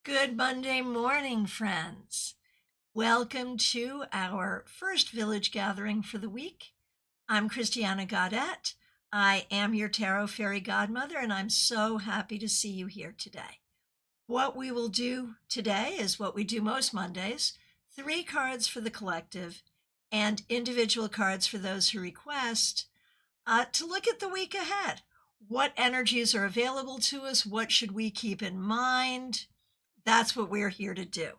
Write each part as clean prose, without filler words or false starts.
Good Monday morning, friends. Welcome to our first village gathering for the week. I'm Christiana Gaudette. I am your Tarot Fairy Godmother, and I'm so happy to see you here today. What we will do today is what we do most Mondays, 3 cards for the collective and individual cards for those who request to look at the week ahead. What energies are available to us? What should we keep in mind? That's what we're here to do.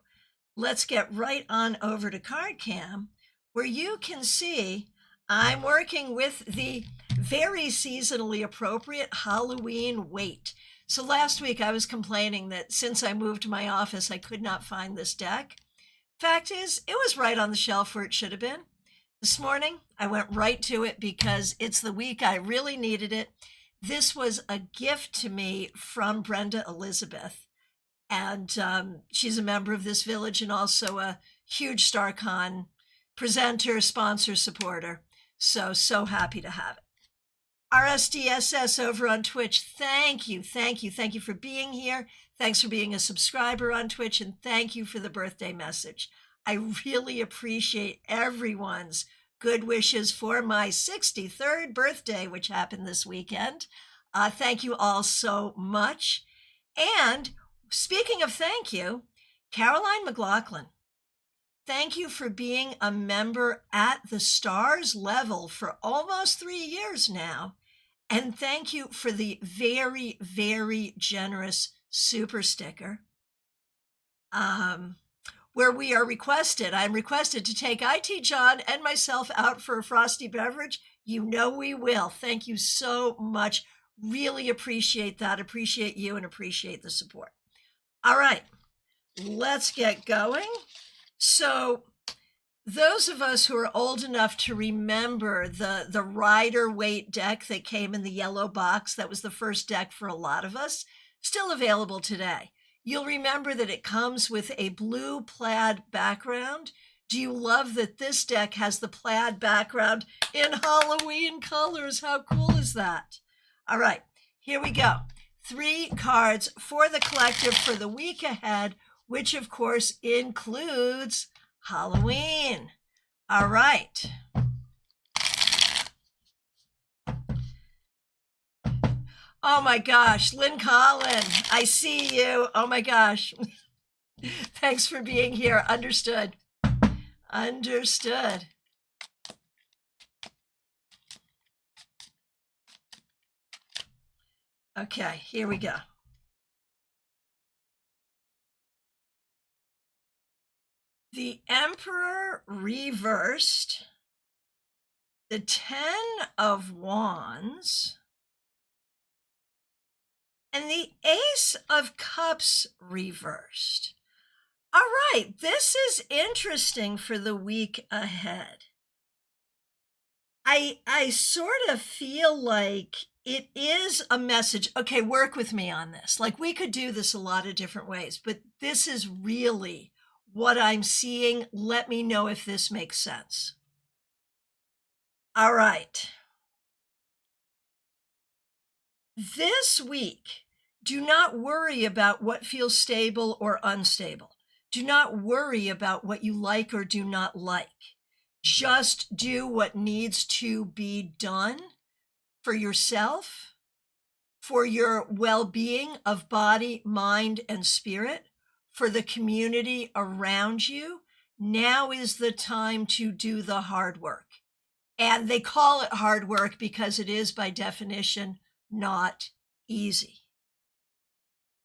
Let's get right on over to CardCam, where you can see I'm working with the very seasonally appropriate Halloween weight. So last week I was complaining that since I moved to my office, I could not find this deck. Fact is, it was right on the shelf where it should have been. This morning, I went right to it because it's the week I really needed it. This was a gift to me from Brenda Elizabeth. And she's a member of this village and also a huge StaarCon presenter, sponsor, supporter. So happy to have it. RSDSS over on Twitch, thank you for being here. Thanks for being a subscriber on Twitch, and thank you for the birthday message. I really appreciate everyone's good wishes for my 63rd birthday, which happened this weekend. Thank you all so much. And speaking of thank you, Caroline McLaughlin, thank you for being a member at the stars level for almost 3 years now. And thank you for the very, very generous super sticker, where we are requested. I'm requested to take IT John and myself out for a frosty beverage. You know we will. Thank you so much. Really appreciate that. Appreciate you and appreciate the support. All right, let's get going. So those of us who are old enough to remember the Rider-Waite deck that came in the yellow box, that was the first deck for a lot of us, still available today. You'll remember that it comes with a blue plaid background. Do you love that this deck has the plaid background in Halloween colors? How cool is that? All right, here we go. 3 cards for the collective for the week ahead, which of course includes Halloween. All right. Oh my gosh, Lynn Collin, I see you. Oh my gosh. Thanks for being here. Understood. Understood. Okay, here we go. The Emperor reversed, the 10 of Wands, and the Ace of Cups reversed. All right, this is interesting for the week ahead. I sort of feel like it is a message. Okay, work with me on this. Like, we could do this a lot of different ways, but this is really what I'm seeing. Let me know if this makes sense. All right. This week, do not worry about what feels stable or unstable. Do not worry about what you like or do not like. Just do what needs to be done for yourself, for your well-being of body, mind, and spirit, for the community around you. Now is the time to do the hard work. And they call it hard work because it is, by definition, not easy.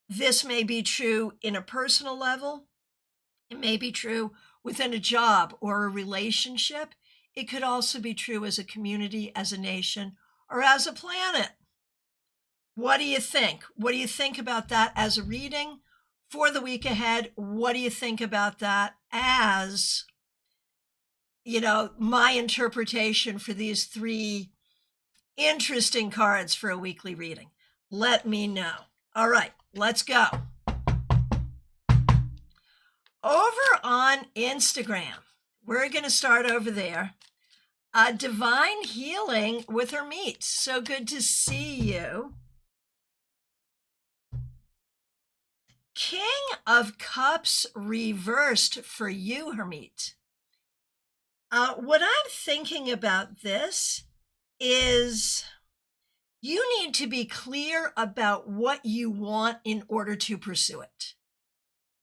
This may be true in a personal level. It may be true within a job or a relationship. It could also be true as a community, as a nation, or as a planet. What do you think? What do you think about that as a reading for the week ahead? What do you think about that as, my interpretation for these 3 interesting cards for a weekly reading? Let me know. All right, let's go. Over on Instagram, we're going to start over there. Divine Healing with her meat. So good to see you. King of Cups reversed for you, Hermit. What I'm thinking about this is you need to be clear about what you want in order to pursue it.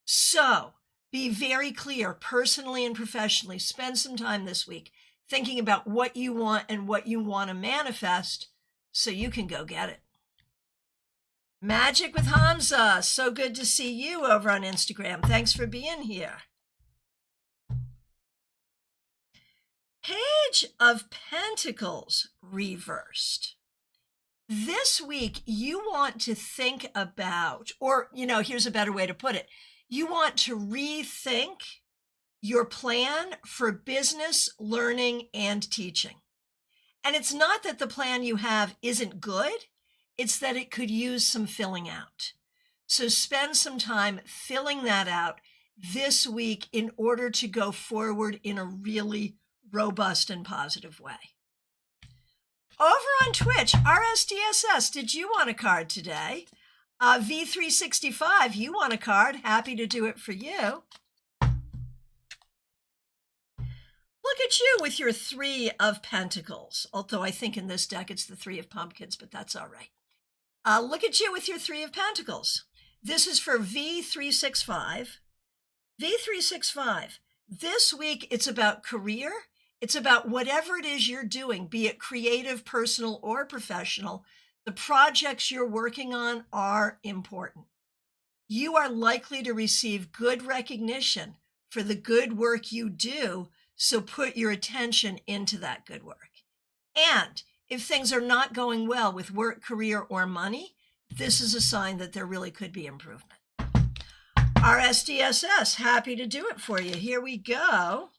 So be very clear personally and professionally. Spend some time this week thinking about what you want and what you want to manifest so you can go get it. Magic with Hamza. So good to see you over on Instagram. Thanks for being here. Page of Pentacles reversed. This week, you want to think about, or, here's a better way to put it. You want to rethink your plan for business, learning, and teaching. And it's not that the plan you have isn't good. It's that it could use some filling out. So spend some time filling that out this week in order to go forward in a really robust and positive way. Over on Twitch, RSDSS, did you want a card today? V365, you want a card. Happy to do it for you. Look at you with your 3 of Pentacles. Although I think in this deck it's the 3 of Pumpkins, but that's all right. Look at you with your 3 of Pentacles. This is for V365. V365. This week, it's about career. It's about whatever it is you're doing, be it creative, personal, or professional. The projects you're working on are important. You are likely to receive good recognition for the good work you do, so put your attention into that good work. And if things are not going well with work, career, or money, this is a sign that there really could be improvement. RSDSS, happy to do it for you. Here we go.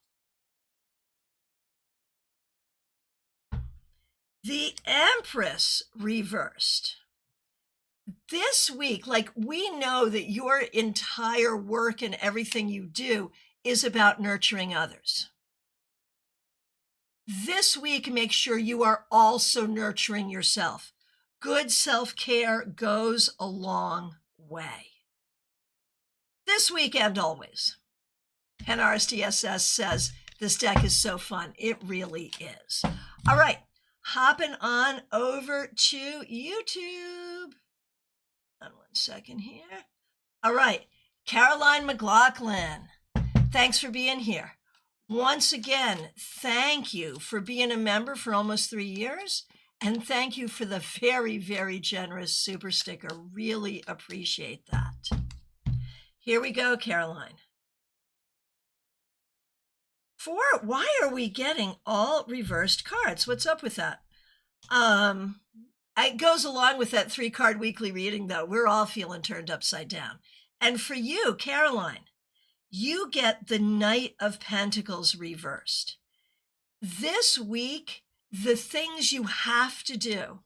The Empress reversed. This week, we know that your entire work and everything you do is about nurturing others. This week, make sure you are also nurturing yourself. Good self-care goes a long way. This week and always. And RSDSS says, this deck is so fun. It really is. All right, hopping on over to YouTube. Hold on one second here. All right, Caroline McLaughlin, thanks for being here. Once again, thank you for being a member for almost 3 years. And thank you for the very, very generous super sticker. Really appreciate that. Here we go, Caroline. Why are we getting all reversed cards? What's up with that? It goes along with that 3-card weekly reading, though. We're all feeling turned upside down. And for you, Caroline, you get the Knight of Pentacles reversed. This week, the things you have to do,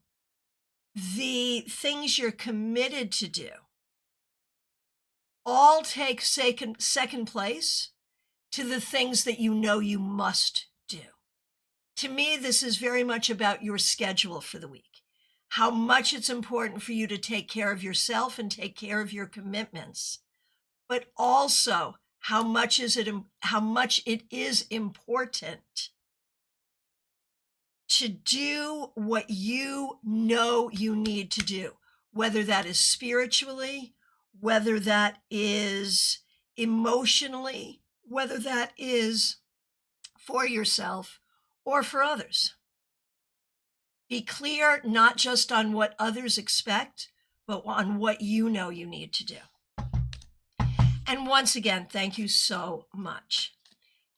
the things you're committed to do, all take second place to the things that you know you must do. To me, this is very much about your schedule for the week, how much it's important for you to take care of yourself and take care of your commitments, but also how much it is important to do what you know you need to do, whether that is spiritually, whether that is emotionally, whether that is for yourself or for others. Be clear not just on what others expect, but on what you know you need to do. And once again, thank you so much.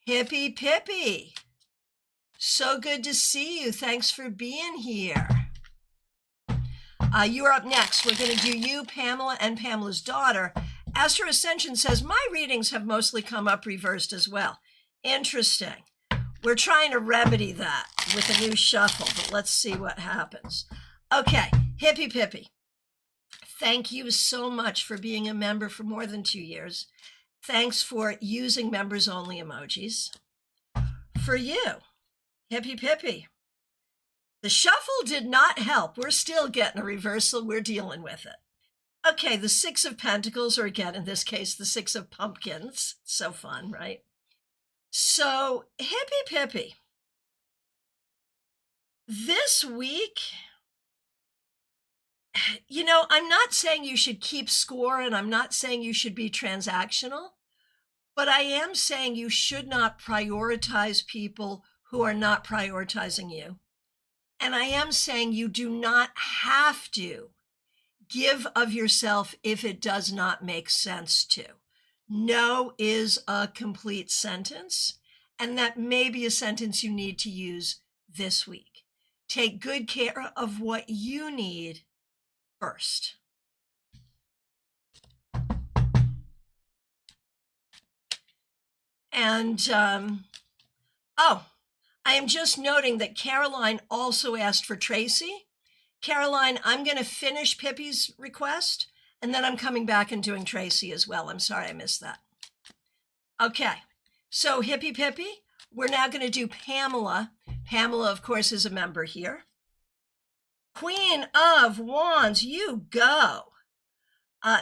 Hippie Pippi, so good to see you. Thanks for being here. You're up next. We're going to do you, Pamela, and Pamela's daughter. Astro Ascension says, my readings have mostly come up reversed as well. Interesting. We're trying to remedy that with a new shuffle, but let's see what happens. Okay, Hippie Pippi, thank you so much for being a member for more than 2 years. Thanks for using members-only emojis. For you, Hippie Pippi, the shuffle did not help. We're still getting a reversal. We're dealing with it. Okay, the Six of Pentacles, or again, in this case, the Six of Pumpkins. So fun, right? So, hippy pippy. This week, I'm not saying you should keep score and I'm not saying you should be transactional, but I am saying you should not prioritize people who are not prioritizing you. And I am saying you do not have to give of yourself if it does not make sense to. No is a complete sentence, and that may be a sentence you need to use this week. Take good care of what you need first. And, I am just noting that Caroline also asked for Tracy. Caroline, I'm going to finish Pippi's request, and then I'm coming back and doing Tracy as well. I'm sorry I missed that. Okay, so hippy pippy, we're now going to do Pamela. Pamela, of course, is a member here. Queen of Wands, you go.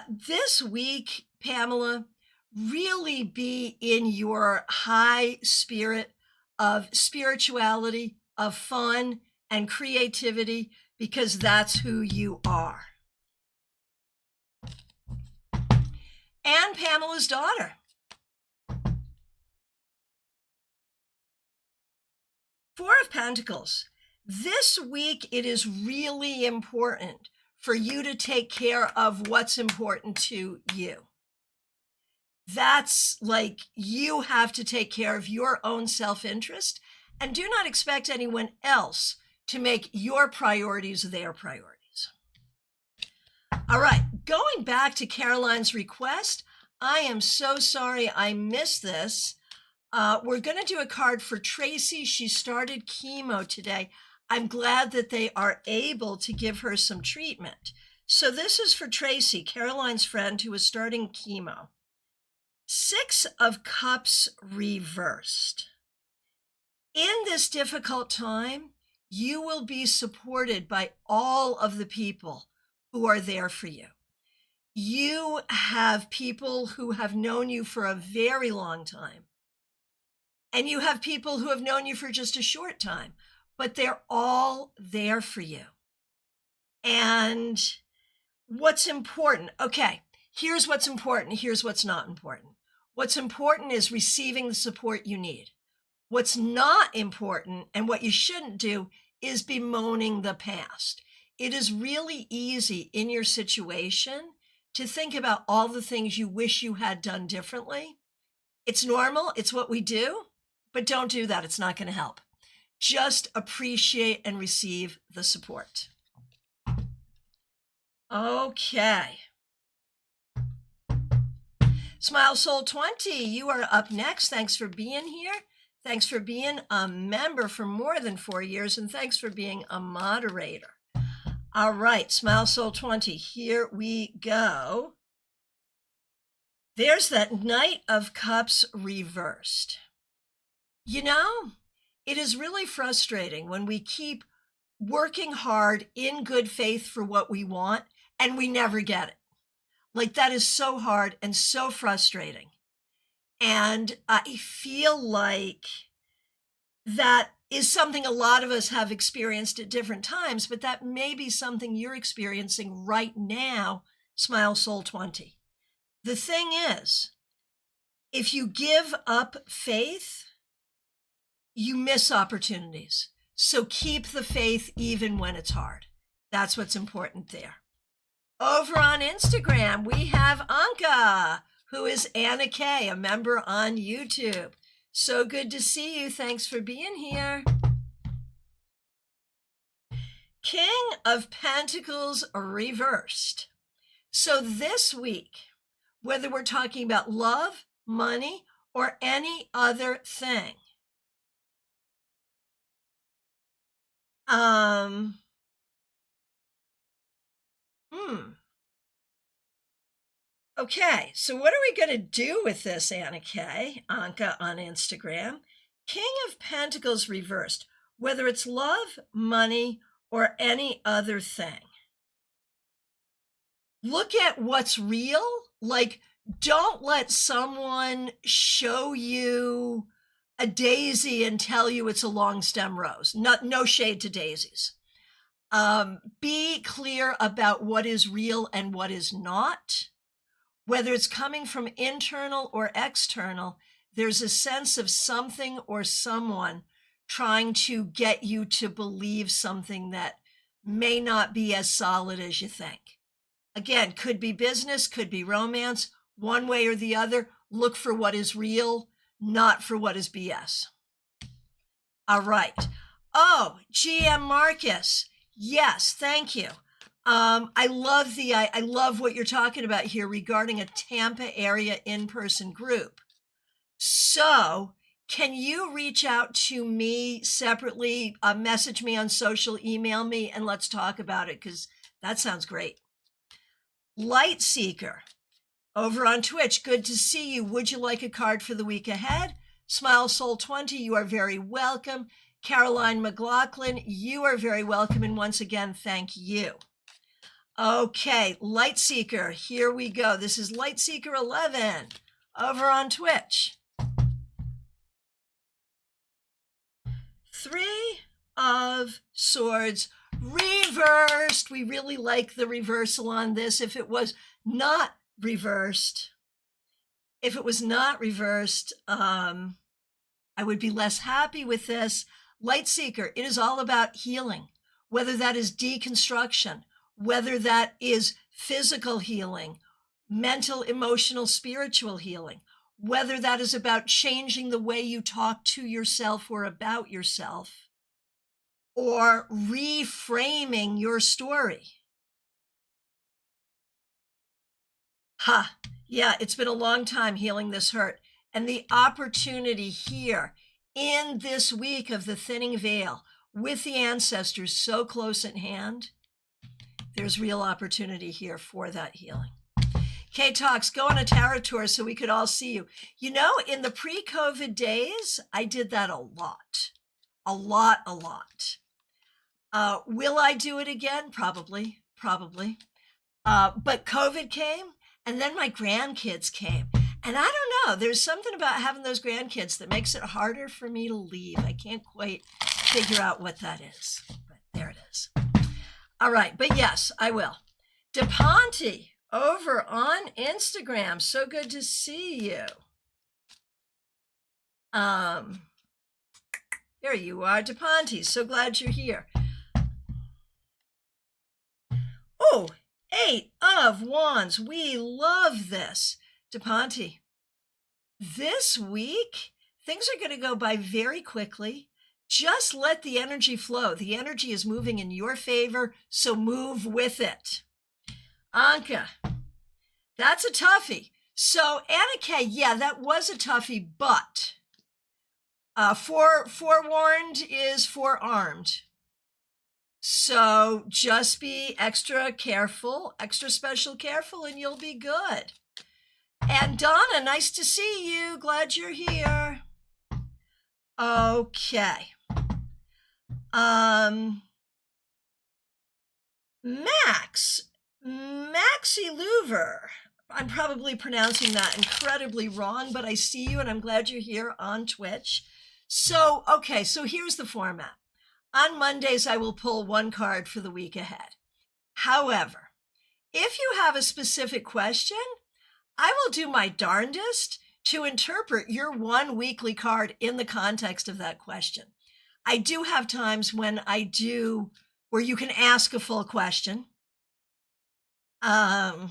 This week, Pamela, really be in your high spirit of spirituality, of fun and creativity, because that's who you are. And Pamela's daughter. Four of Pentacles. This week, it is really important for you to take care of what's important to you. That's like you have to take care of your own self-interest and do not expect anyone else to make your priorities their priorities. All right, going back to Caroline's request, I am so sorry I missed this. We're going to do a card for Tracy. She started chemo today. I'm glad that they are able to give her some treatment. So this is for Tracy, Caroline's friend who is starting chemo. Six of Cups reversed. In this difficult time, you will be supported by all of the people who are there for you. You have people who have known you for a very long time, and you have people who have known you for just a short time, but they're all there for you. And what's important? Okay, here's what's important. Here's what's not important. What's important is receiving the support you need. What's not important and what you shouldn't do is bemoaning the past. It is really easy in your situation to think about all the things you wish you had done differently. It's normal. It's what we do, but don't do that. It's not going to help. Just appreciate and receive the support. Okay. Smile Soul 20, you are up next. Thanks for being here. Thanks for being a member for more than 4 years, and thanks for being a moderator. All right, Smile Soul 20, here we go. There's that Knight of Cups reversed. You know, it is really frustrating when we keep working hard in good faith for what we want and we never get it. Like, that is so hard and so frustrating. And I feel like that is something a lot of us have experienced at different times, but that may be something you're experiencing right now, Smile Soul 20. The thing is, if you give up faith, you miss opportunities. So keep the faith even when it's hard. That's what's important there. Over on Instagram, we have Anka, who is Anna K, a member on YouTube. So good to see you. Thanks for being here. King of Pentacles reversed. So this week, whether we're talking about love, money, or any other thing, Okay, so what are we going to do with this, Anna K, Anka on Instagram? King of Pentacles reversed, whether it's love, money, or any other thing. Look at what's real. Like, don't let someone show you a daisy and tell you it's a long stem rose. No shade to daisies. Be clear about what is real and what is not. Whether it's coming from internal or external, there's a sense of something or someone trying to get you to believe something that may not be as solid as you think. Again, could be business, could be romance, one way or the other. Look for what is real, not for what is BS. All right. Oh, GM Marcus. Yes, thank you. I love what you're talking about here regarding a Tampa area in-person group. So, can you reach out to me separately, message me on social, email me, and let's talk about it, because that sounds great. Light Seeker, over on Twitch, good to see you. Would you like a card for the week ahead? Smile Soul 20, you are very welcome. Caroline McLaughlin, you are very welcome. And once again, thank you. Okay, Light Seeker, here we go. This is Light Seeker 11 over on Twitch. 3 of Swords reversed. We really like the reversal on this. If it was not reversed, I would be less happy with this. Light Seeker, it is all about healing, whether that is deconstruction, whether that is physical healing, mental, emotional, spiritual healing, whether that is about changing the way you talk to yourself or about yourself, or reframing your story. Yeah, it's been a long time healing this hurt. And the opportunity here in this week of the thinning veil with the ancestors so close at hand, there's real opportunity here for that healing. K-Talks, go on a tarot tour so we could all see you. You know, in the pre-COVID days, I did that a lot. Will I do it again? Probably. But COVID came, and then my grandkids came. And I don't know, there's something about having those grandkids that makes it harder for me to leave. I can't quite figure out what that is, but there it is. All right, but yes, I will. DePonte over on Instagram. So good to see you. There you are, DePonte. So glad you're here. Oh, 8 of Wands. We love this. DePonte, this week, things are going to go by very quickly. Just let the energy flow. The energy is moving in your favor, so move with it. Anka, that's a toughie. So Anna K, yeah, that was a toughie, but forewarned is forearmed. So just be extra careful, extra special careful, and you'll be good. And Donna, nice to see you. Glad you're here. Okay. Maxie Louver. I'm probably pronouncing that incredibly wrong, but I see you and I'm glad you're here on Twitch. So, okay, so here's the format. On Mondays, I will pull one card for the week ahead. However, if you have a specific question, I will do my darndest to interpret your one weekly card in the context of that question. I do have times when where you can ask a full question. But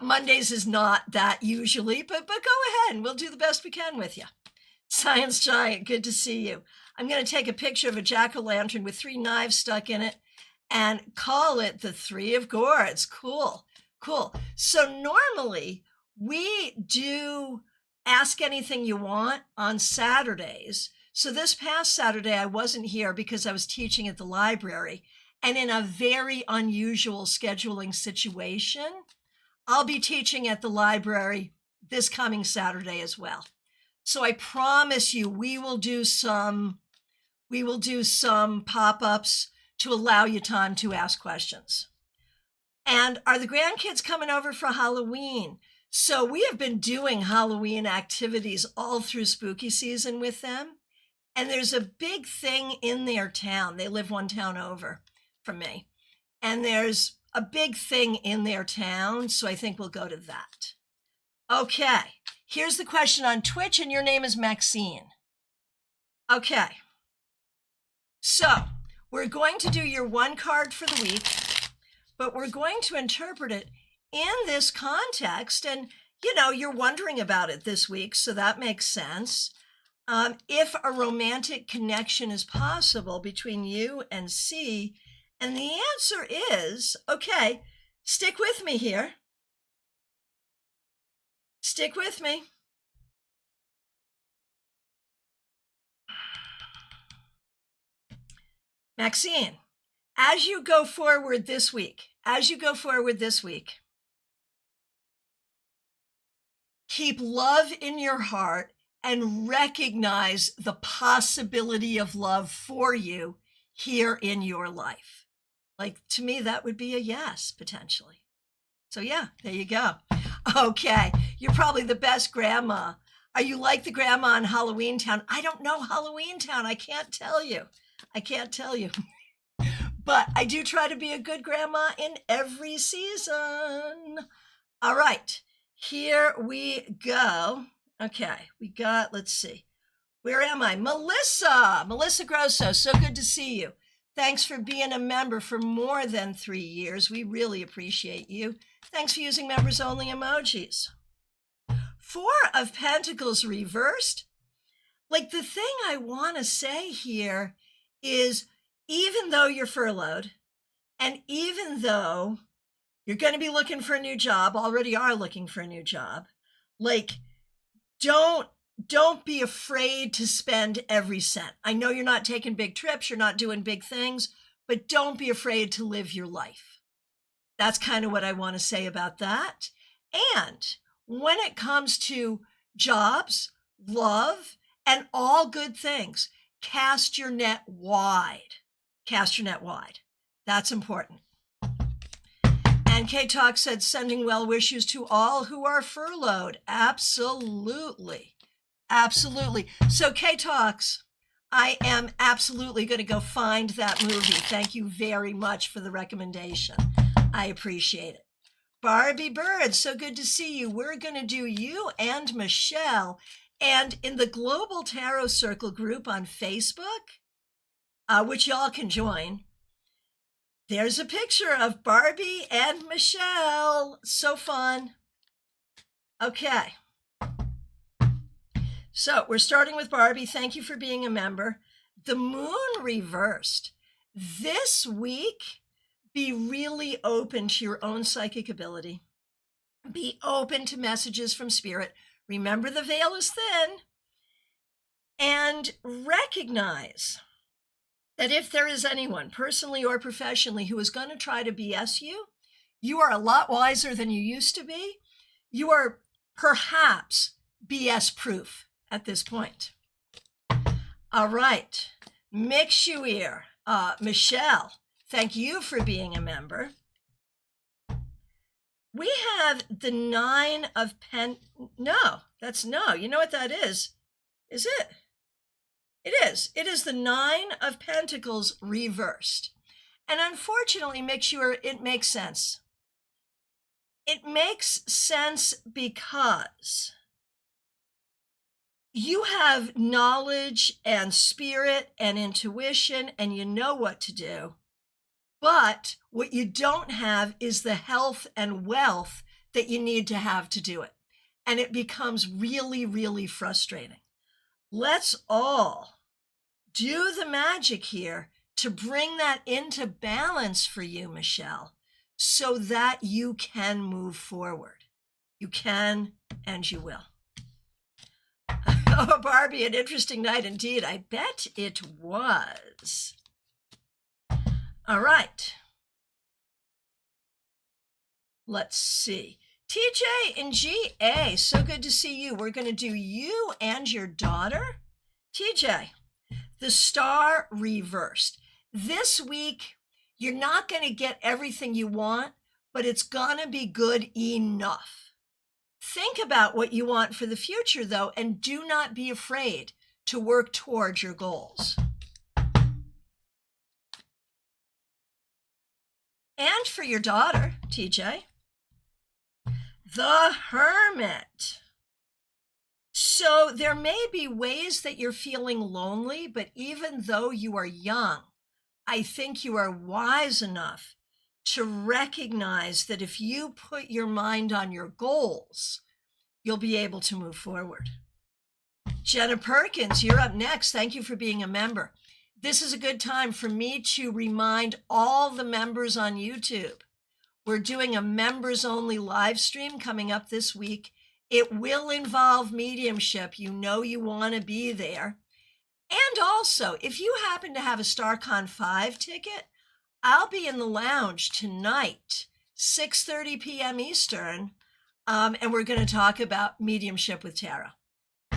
Mondays is not that usually, but go ahead and we'll do the best we can with you. Science Giant, good to see you. I'm going to take a picture of a jack-o'-lantern with 3 knives stuck in it and call it the 3 of Gourds. Cool. So normally we do Ask Anything You Want on Saturdays. So this past Saturday, I wasn't here because I was teaching at the library. And in a very unusual scheduling situation, I'll be teaching at the library this coming Saturday as well. So I promise you, we will do some pop-ups to allow you time to ask questions. And are the grandkids coming over for Halloween? So we have been doing Halloween activities all through spooky season with them. And there's a big thing in their town. They live one town over from me. And there's a big thing in their town. So I think we'll go to that. Okay. Here's the question on Twitch, and your name is Maxine. Okay. So we're going to do your one card for the week, but we're going to interpret it in this context. And, you know, you're wondering about it this week, so that makes sense. If a romantic connection is possible between you and C, and the answer is, okay, stick with me here. Stick with me. Maxine, as you go forward this week, keep love in your heart and recognize the possibility of love for you here in your life. Like, to me, that would be a yes, potentially. So yeah, there you go. Okay, you're probably the best grandma. Are you like the grandma in Halloween Town? I don't know Halloween Town. I can't tell you. But I do try to be a good grandma in every season. All right, here we go. Okay, we got, let's see. Where am I? Melissa Grosso, so good to see you. Thanks for being a member for more than 3 years. We really appreciate you. Thanks for using members only emojis. 4 of Pentacles reversed. Like, the thing I want to say here is, even though you're furloughed, and even though you're going to be looking for a new job, already are looking for a new job, like, don't be afraid to spend every cent. I know you're not taking big trips, you're not doing big things, but don't be afraid to live your life. That's kind of what I want to say about that. And when it comes to jobs, love, and all good things, cast your net wide. That's important. And K-Talk said, sending well wishes to all who are furloughed. Absolutely. So K-Talks, I am absolutely going to go find that movie. Thank you very much for the recommendation. I appreciate it. Barbie Bird, so good to see you. We're going to do you and Michelle. And in the Global Tarot Circle group on Facebook, which y'all can join, there's a picture of Barbie and Michelle. So fun. Okay. So we're starting with Barbie. Thank you for being a member. The moon reversed. This week, be really open to your own psychic ability. Be open to messages from spirit. Remember, the veil is thin. And recognize that if there is anyone, personally or professionally, who is going to try to BS you, you are a lot wiser than you used to be. You are perhaps BS proof at this point. All right. Mixuir, Michelle, thank you for being a member. We have the 9 of no, that's no. You know what that is? Is it? It is. It is the 9 of Pentacles reversed. And unfortunately, Mixuir, it makes sense. It makes sense because you have knowledge and spirit and intuition, and you know what to do. But what you don't have is the health and wealth that you need to have to do it. And it becomes really, really frustrating. Let's all do the magic here to bring that into balance for you, Michelle, so that you can move forward. You can, and you will. Oh, Barbie, an interesting night indeed. I bet it was. All right. Let's see. TJ and GA, so good to see you. We're going to do you and your daughter. TJ, the star reversed. This week, you're not going to get everything you want, but it's gonna be good enough. Think about what you want for the future, though, and do not be afraid to work towards your goals. And for your daughter, TJ, the Hermit. So there may be ways that you're feeling lonely, but even though you are young, I think you are wise enough to recognize that if you put your mind on your goals, you'll be able to move forward. Jenna Perkins, you're up next. Thank you for being a member. This is a good time for me to remind all the members on YouTube. We're doing a members only live stream coming up this week. It will involve mediumship. You know you want to be there. And also, if you happen to have a StaarCon 5 ticket, I'll be in the lounge tonight, 6:30 p.m. Eastern, and we're going to talk about mediumship with tarot.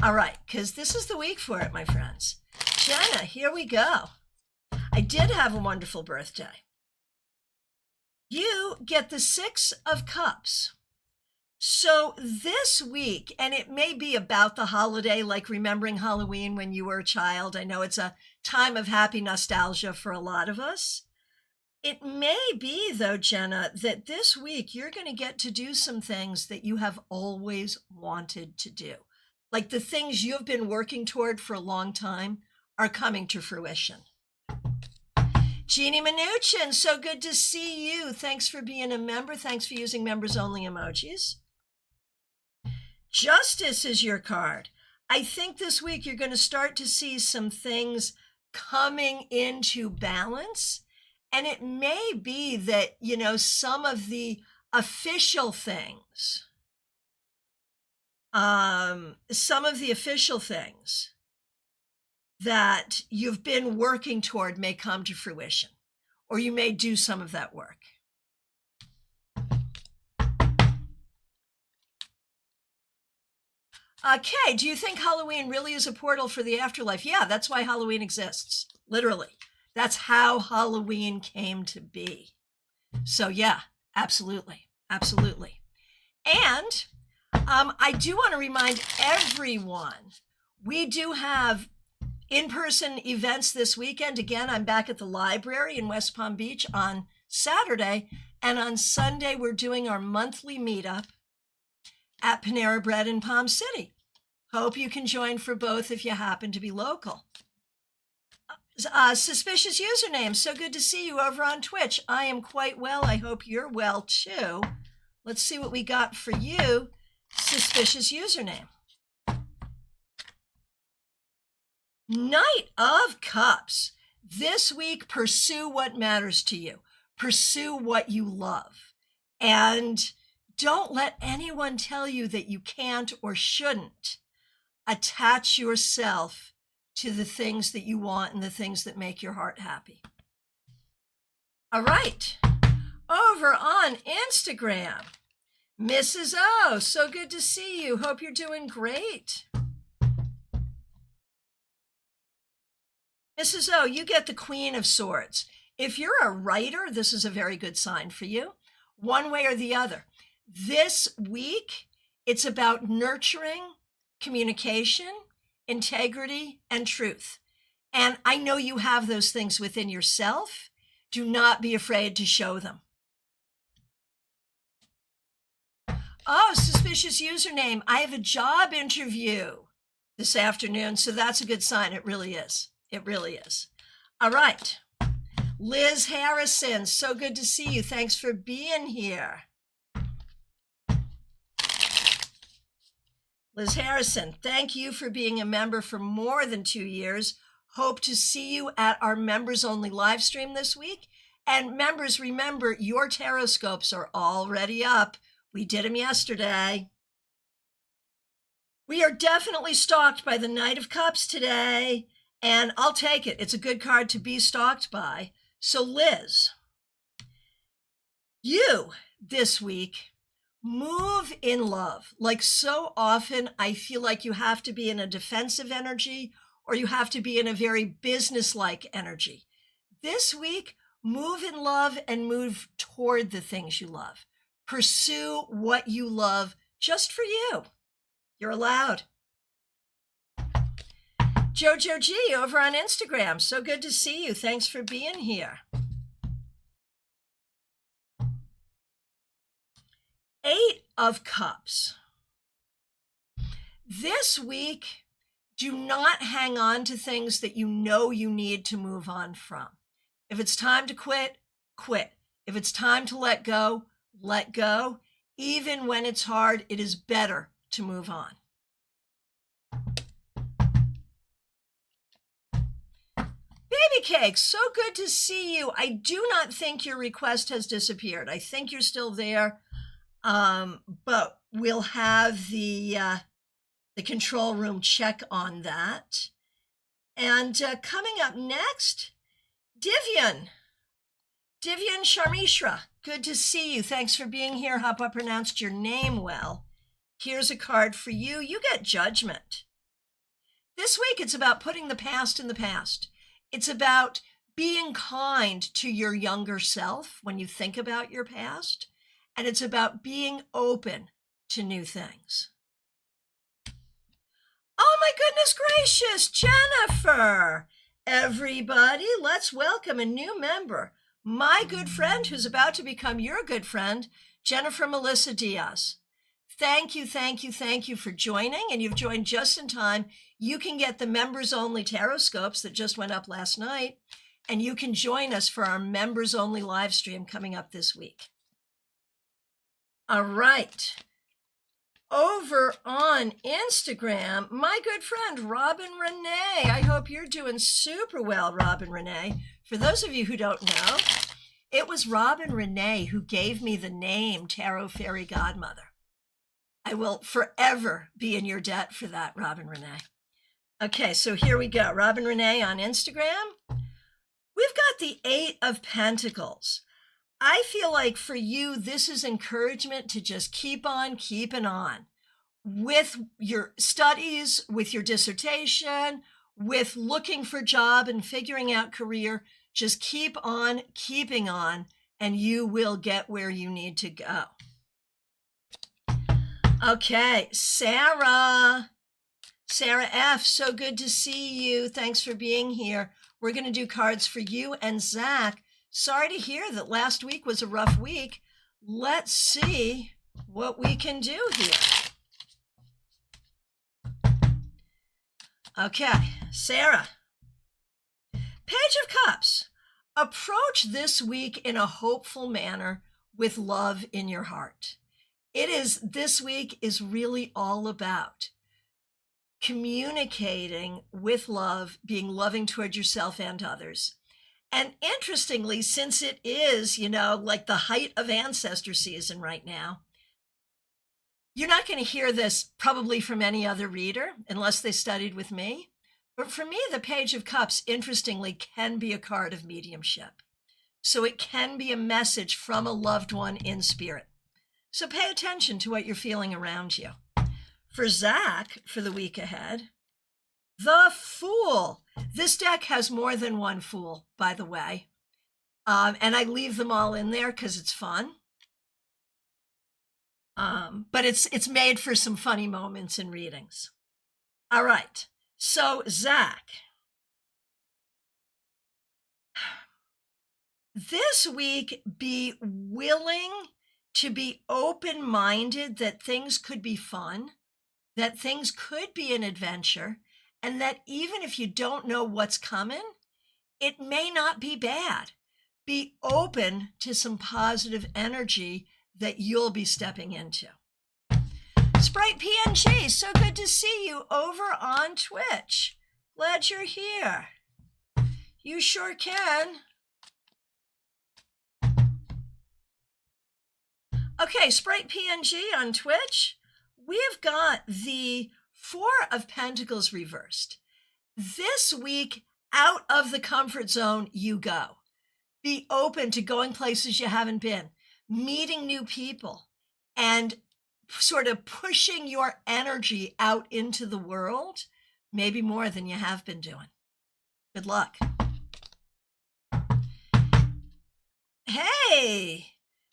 All right, because this is the week for it, my friends. Jenna, here we go. I did have a wonderful birthday. You get the 6 of Cups. So this week, and it may be about the holiday, like remembering Halloween when you were a child. I know it's a time of happy nostalgia for a lot of us. It may be, though, Jenna, that this week you're going to get to do some things that you have always wanted to do. Like the things you've been working toward for a long time are coming to fruition. Jeannie Mnuchin, so good to see you. Thanks for being a member. Thanks for using members only emojis. Justice is your card. I think this week you're going to start to see some things coming into balance. And it may be that, you know, some of the official things, that you've been working toward may come to fruition, or you may do some of that work. Kay, do you think Halloween really is a portal for the afterlife? Yeah, that's why Halloween exists, literally. That's how Halloween came to be. So yeah, absolutely, absolutely. And I do want to remind everyone, we do have in-person events this weekend. Again, I'm back at the library in West Palm Beach on Saturday, and on Sunday we're doing our monthly meetup at Panera Bread in Palm City. Hope you can join for both if you happen to be local. Suspicious username, so good to see you over on Twitch. I am quite well. I hope you're well too. Let's see what we got for you. Suspicious username. Knight of Cups. This week, pursue what matters to you. Pursue what you love. And don't let anyone tell you that you can't or shouldn't. Attach yourself to the things that you want and the things that make your heart happy. All right. Over on Instagram, Mrs. O, so good to see you. Hope you're doing great. Mrs. O, you get the Queen of Swords. If you're a writer, this is a very good sign for you, one way or the other. This week, it's about nurturing communication, integrity, and truth. And I know you have those things within yourself. Do not be afraid to show them. Oh, suspicious username. I have a job interview this afternoon, so that's a good sign. It really is. It really is. All right. Liz Harrison, so good to see you. Thanks for being here. Liz Harrison, thank you for being a member for more than 2 years. Hope to see you at our members only live stream this week. And members, remember, your tarot scopes are already up. We did them yesterday. We are definitely stalked by the Knight of Cups today, and I'll take it. It's a good card to be stalked by. So Liz, you this week, move in love. Like so often, I feel like you have to be in a defensive energy or you have to be in a very business-like energy. This week, move in love and move toward the things you love. Pursue what you love just for you. You're allowed. Jojo G over on Instagram. So good to see you. Thanks for being here. 8 of Cups. This week, do not hang on to things that you know you need to move on from. If it's time to quit, quit. If it's time to let go, let go. Even when it's hard, it is better to move on. Baby Cake, so good to see you. I do not think your request has disappeared. I think you're still there, but we'll have the control room check on that. And coming up next, Divyan Sharmishra, good to see you. Thanks for being here. Hope I pronounced your name well. Here's a card for you. You get Judgment. This week, it's about putting the past in the past. It's about being kind to your younger self when you think about your past. And it's about being open to new things. Oh my goodness gracious, Jennifer. Everybody, let's welcome a new member. My good friend who's about to become your good friend, Jennifer Melissa Diaz. Thank you for joining, and you've joined just in time. You can get the members-only tarot scopes that just went up last night, and you can join us for our members-only live stream coming up this week. All right. Over on Instagram, my good friend, Robin Renee. I hope you're doing super well, Robin Renee. For those of you who don't know, it was Robin Renee who gave me the name Tarot Fairy Godmother. I will forever be in your debt for that, Robin Renee. Okay, so here we go. Robin Renee on Instagram. We've got the 8 of Pentacles. I feel like for you, this is encouragement to just keep on keeping on with your studies, with your dissertation, with looking for job and figuring out career. Just keep on keeping on, and you will get where you need to go. Okay, Sarah F., so good to see you. Thanks for being here. We're going to do cards for you and Zach. Sorry to hear that last week was a rough week. Let's see what we can do here. Okay, Sarah. Page of Cups. Approach this week in a hopeful manner with love in your heart. This week is really all about communicating with love, being loving toward yourself and others. And interestingly, since it is, like the height of ancestor season right now, you're not going to hear this probably from any other reader unless they studied with me. But for me, the Page of Cups, interestingly, can be a card of mediumship. So it can be a message from a loved one in spirit. So pay attention to what you're feeling around you. For Zach, for the week ahead, the Fool. This deck has more than one Fool, by the way. And I leave them all in there because it's fun. But it's made for some funny moments in readings. All right. So Zach, this week, be willing to be open-minded that things could be fun, that things could be an adventure, and that even if you don't know what's coming, it may not be bad. Be open to some positive energy that you'll be stepping into. Sprite PNG, so good to see you over on Twitch. Glad you're here. You sure can. Okay, Sprite PNG on Twitch. We've got the 4 of Pentacles reversed. This week, out of the comfort zone you go. Be open to going places you haven't been, meeting new people, and sort of pushing your energy out into the world, maybe more than you have been doing. Good luck. Hey,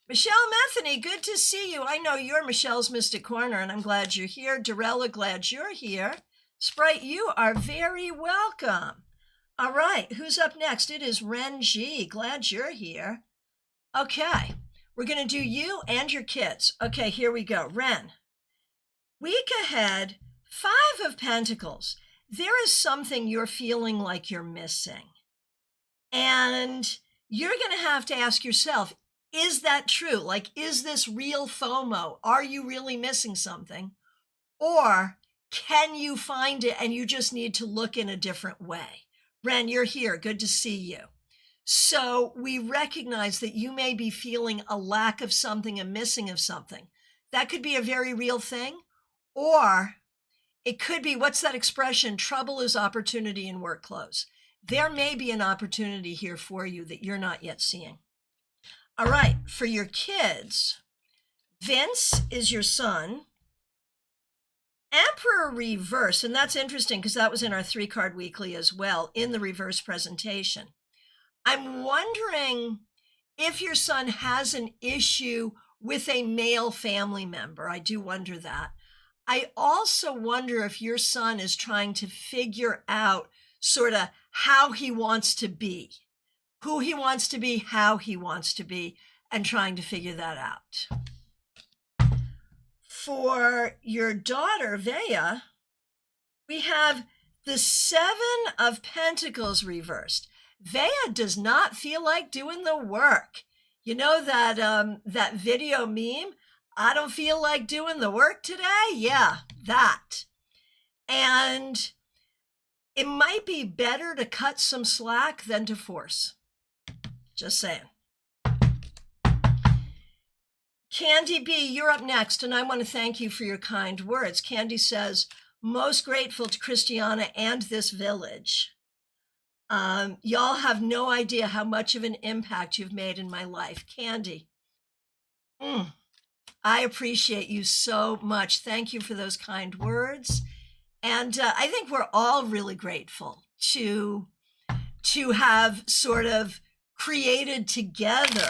Michelle Metheny, good to see you. I know you're Michelle's Mystic Corner, and I'm glad you're here. Dorella, glad you're here. Sprite, you are very welcome. All right, who's up next? It is Ren G. Glad you're here. Okay, we're going to do you and your kids. Okay, here we go. Ren, week ahead, 5 of Pentacles. There is something you're feeling like you're missing. And you're going to have to ask yourself, is that true? Like, is this real FOMO? Are you really missing something? Or can you find it and you just need to look in a different way? Ren, you're here. Good to see you. So we recognize that you may be feeling a lack of something, a missing of something. That could be a very real thing. Or it could be, what's that expression? Trouble is opportunity in work clothes. There may be an opportunity here for you that you're not yet seeing. All right, for your kids, Vince is your son. Emperor reverse, and that's interesting because that was in our 3-card weekly as well, in the reverse presentation. I'm wondering if your son has an issue with a male family member. I do wonder that. I also wonder if your son is trying to figure out sort of how he wants to be, who he wants to be, how he wants to be, and trying to figure that out. For your daughter, Vea, we have the 7 of Pentacles reversed. Vea does not feel like doing the work. You know that video meme? I don't feel like doing the work today. Yeah, that. And it might be better to cut some slack than to force. Just saying. Candy B, you're up next, and I want to thank you for your kind words. Candy says, most grateful to Christiana and this village. Y'all have no idea how much of an impact you've made in my life. Candy, I appreciate you so much. Thank you for those kind words. And I think we're all really grateful to have sort of created together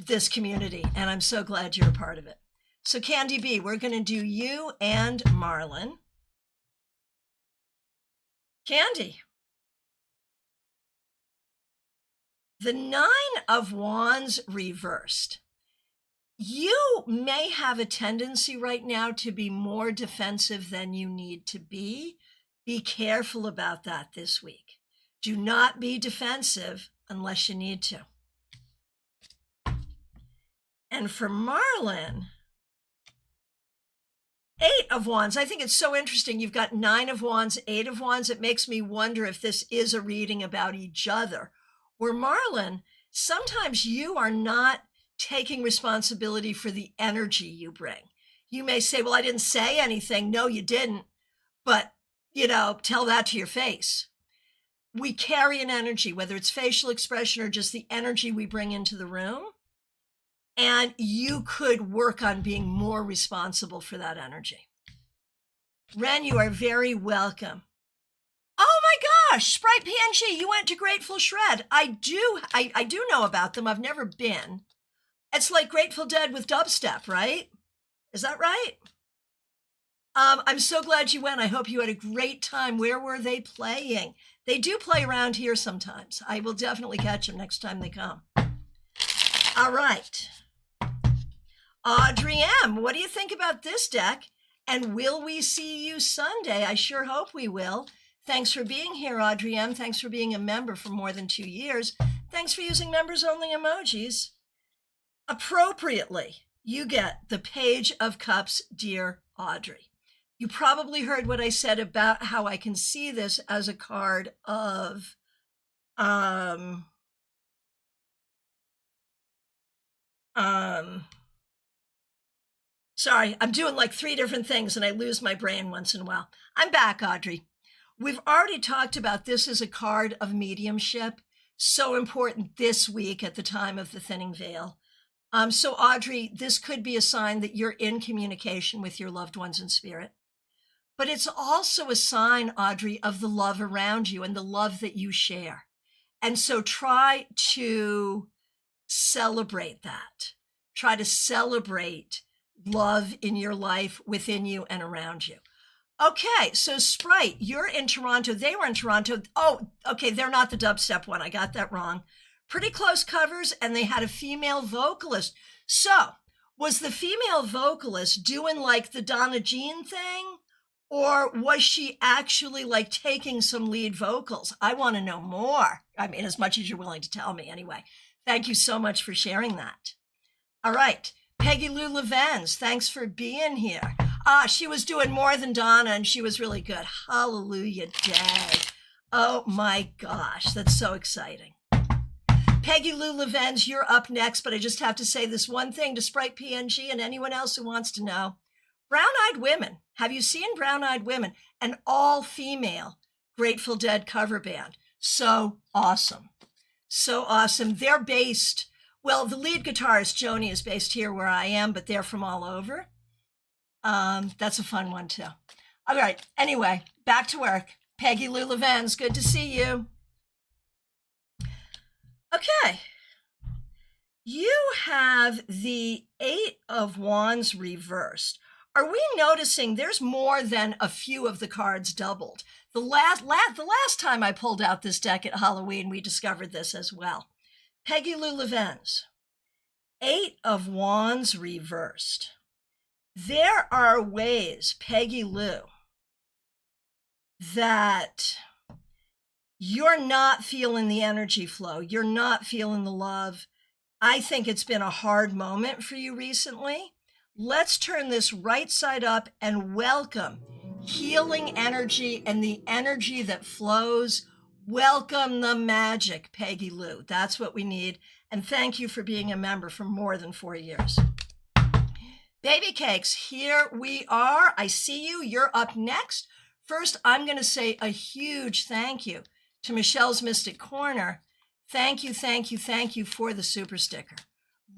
this community. And I'm so glad you're a part of it. So Candy B, we're going to do you and Marlon. Candy. The 9 of Wands reversed. You may have a tendency right now to be more defensive than you need to be. Be careful about that this week. Do not be defensive unless you need to. And for Marlon, 8 of Wands. I think it's so interesting. You've got 9 of Wands, 8 of Wands. It makes me wonder if this is a reading about each other. Where Marlon, sometimes you are not taking responsibility for the energy you bring. You may say, well, I didn't say anything. No, you didn't. But, tell that to your face. We carry an energy, whether it's facial expression or just the energy we bring into the room. And you could work on being more responsible for that energy. Ren, you are very welcome. Oh my gosh, Sprite PNG, you went to Grateful Shred. I do know about them. I've never been. It's like Grateful Dead with dubstep, right? Is that right? I'm so glad you went. I hope you had a great time. Where were they playing? They do play around here sometimes. I will definitely catch them next time they come. All right. Audrey M., what do you think about this deck? And will we see you Sunday? I sure hope we will. Thanks for being here, Audrey M. Thanks for being a member for more than 2 years. Thanks for using members-only emojis. Appropriately, you get the Page of Cups, dear Audrey. You probably heard what I said about how I can see this as a card of sorry, I'm doing like 3 different things and I lose my brain once in a while. I'm back, Audrey. We've already talked about this as a card of mediumship. So important this week at the time of the thinning veil. So Audrey, this could be a sign that you're in communication with your loved ones in spirit. But it's also a sign, Audrey, of the love around you and the love that you share. And so try to celebrate that. Try to celebrate love in your life, within you and around you. Okay, so Sprite, you're in Toronto. They were in Toronto. Oh, okay, they're not the dubstep one. I got that wrong. Pretty close covers, and they had a female vocalist. So, was the female vocalist doing like the Donna Jean thing? Or was she actually like taking some lead vocals? I want to know more. I mean, as much as you're willing to tell me anyway. Thank you so much for sharing that. All right. Peggy Lou Levens, thanks for being here. She was doing more than Donna, and she was really good. Hallelujah day. Oh my gosh, that's so exciting. Peggy Lou Levens, you're up next, but I just have to say this one thing to Sprite PNG and anyone else who wants to know. Brown-Eyed Women. Have you seen Brown-Eyed Women? An all-female Grateful Dead cover band. So awesome. So awesome. They're based, well, the lead guitarist, Joni, is based here where I am, but they're from all over. That's a fun one, too. All right. Anyway, back to work. Peggy Lou Levens, good to see you. Okay. You have the Eight of Wands reversed. Are we noticing there's more than a few of the cards doubled? The last time I pulled out this deck at Halloween, we discovered this as well. Peggy Lou Levens, Eight of Wands reversed. There are ways, Peggy Lou, that you're not feeling the energy flow. You're not feeling the love. I think it's been a hard moment for you recently. Let's turn this right side up and welcome healing energy and the energy that flows. Welcome the magic, Peggy Lou. That's what we need. And thank you for being a member for more than 4 years. Baby cakes, here we are. I see you. You're up next. First, I'm going to say a huge thank you to Michelle's Mystic Corner. Thank you, thank you, thank you for the super sticker.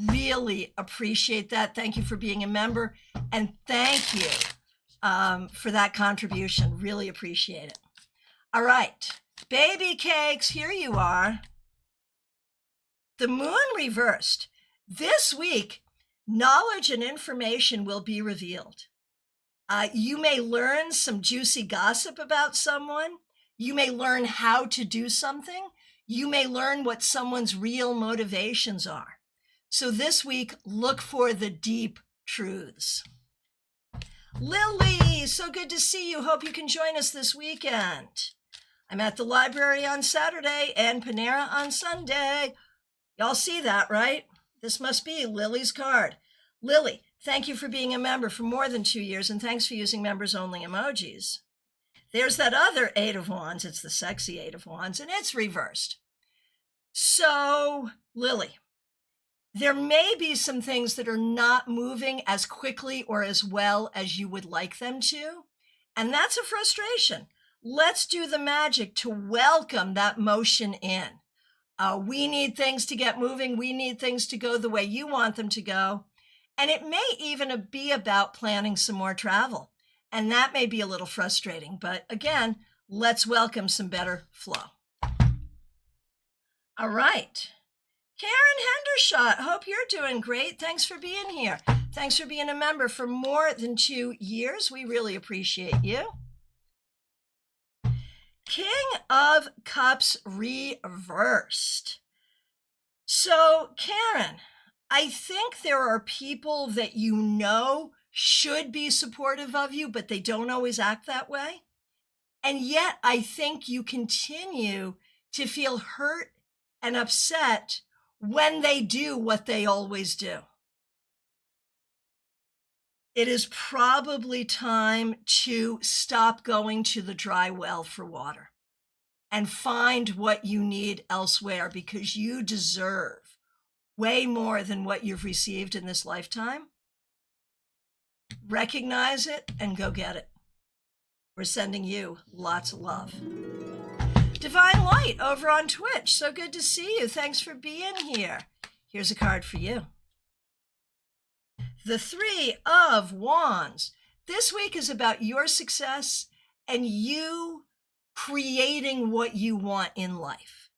Really appreciate that. Thank you for being a member. And thank you for that contribution. Really appreciate it. All right. Baby cakes, here you are. The moon reversed. This week, knowledge and information will be revealed. You may learn some juicy gossip about someone. You may learn how to do something. You may learn what someone's real motivations are. So this week, look for the deep truths. Lily, so good to see you. Hope you can join us this weekend. I'm at the library on Saturday and Panera on Sunday. Y'all see that, right? This must be Lily's card. Lily, thank you for being a member for more than 2 years, and thanks for using members-only emojis. There's that other Eight of Wands. It's the sexy Eight of Wands, and it's reversed. So, Lily, there may be some things that are not moving as quickly or as well as you would like them to, and that's a frustration. Let's do the magic to welcome that motion in. We need things to get moving. We need things to go the way you want them to go. And it may even be about planning some more travel. And that may be a little frustrating. But again, let's welcome some better flow. All right. Karen Hendershot, hope you're doing great. Thanks for being here. Thanks for being a member for more than 2 years. We really appreciate you. King of Cups reversed. So, Karen, I think there are people that you know should be supportive of you, but they don't always act that way. And yet, I think you continue to feel hurt and upset when they do what they always do. It is probably time to stop going to the dry well for water and find what you need elsewhere, because you deserve way more than what you've received in this lifetime. Recognize it and go get it. We're sending you lots of love. Divine Light over on Twitch. So good to see you. Thanks for being here. Here's a card for you. The Three of Wands. This week is about your success and you creating what you want in life.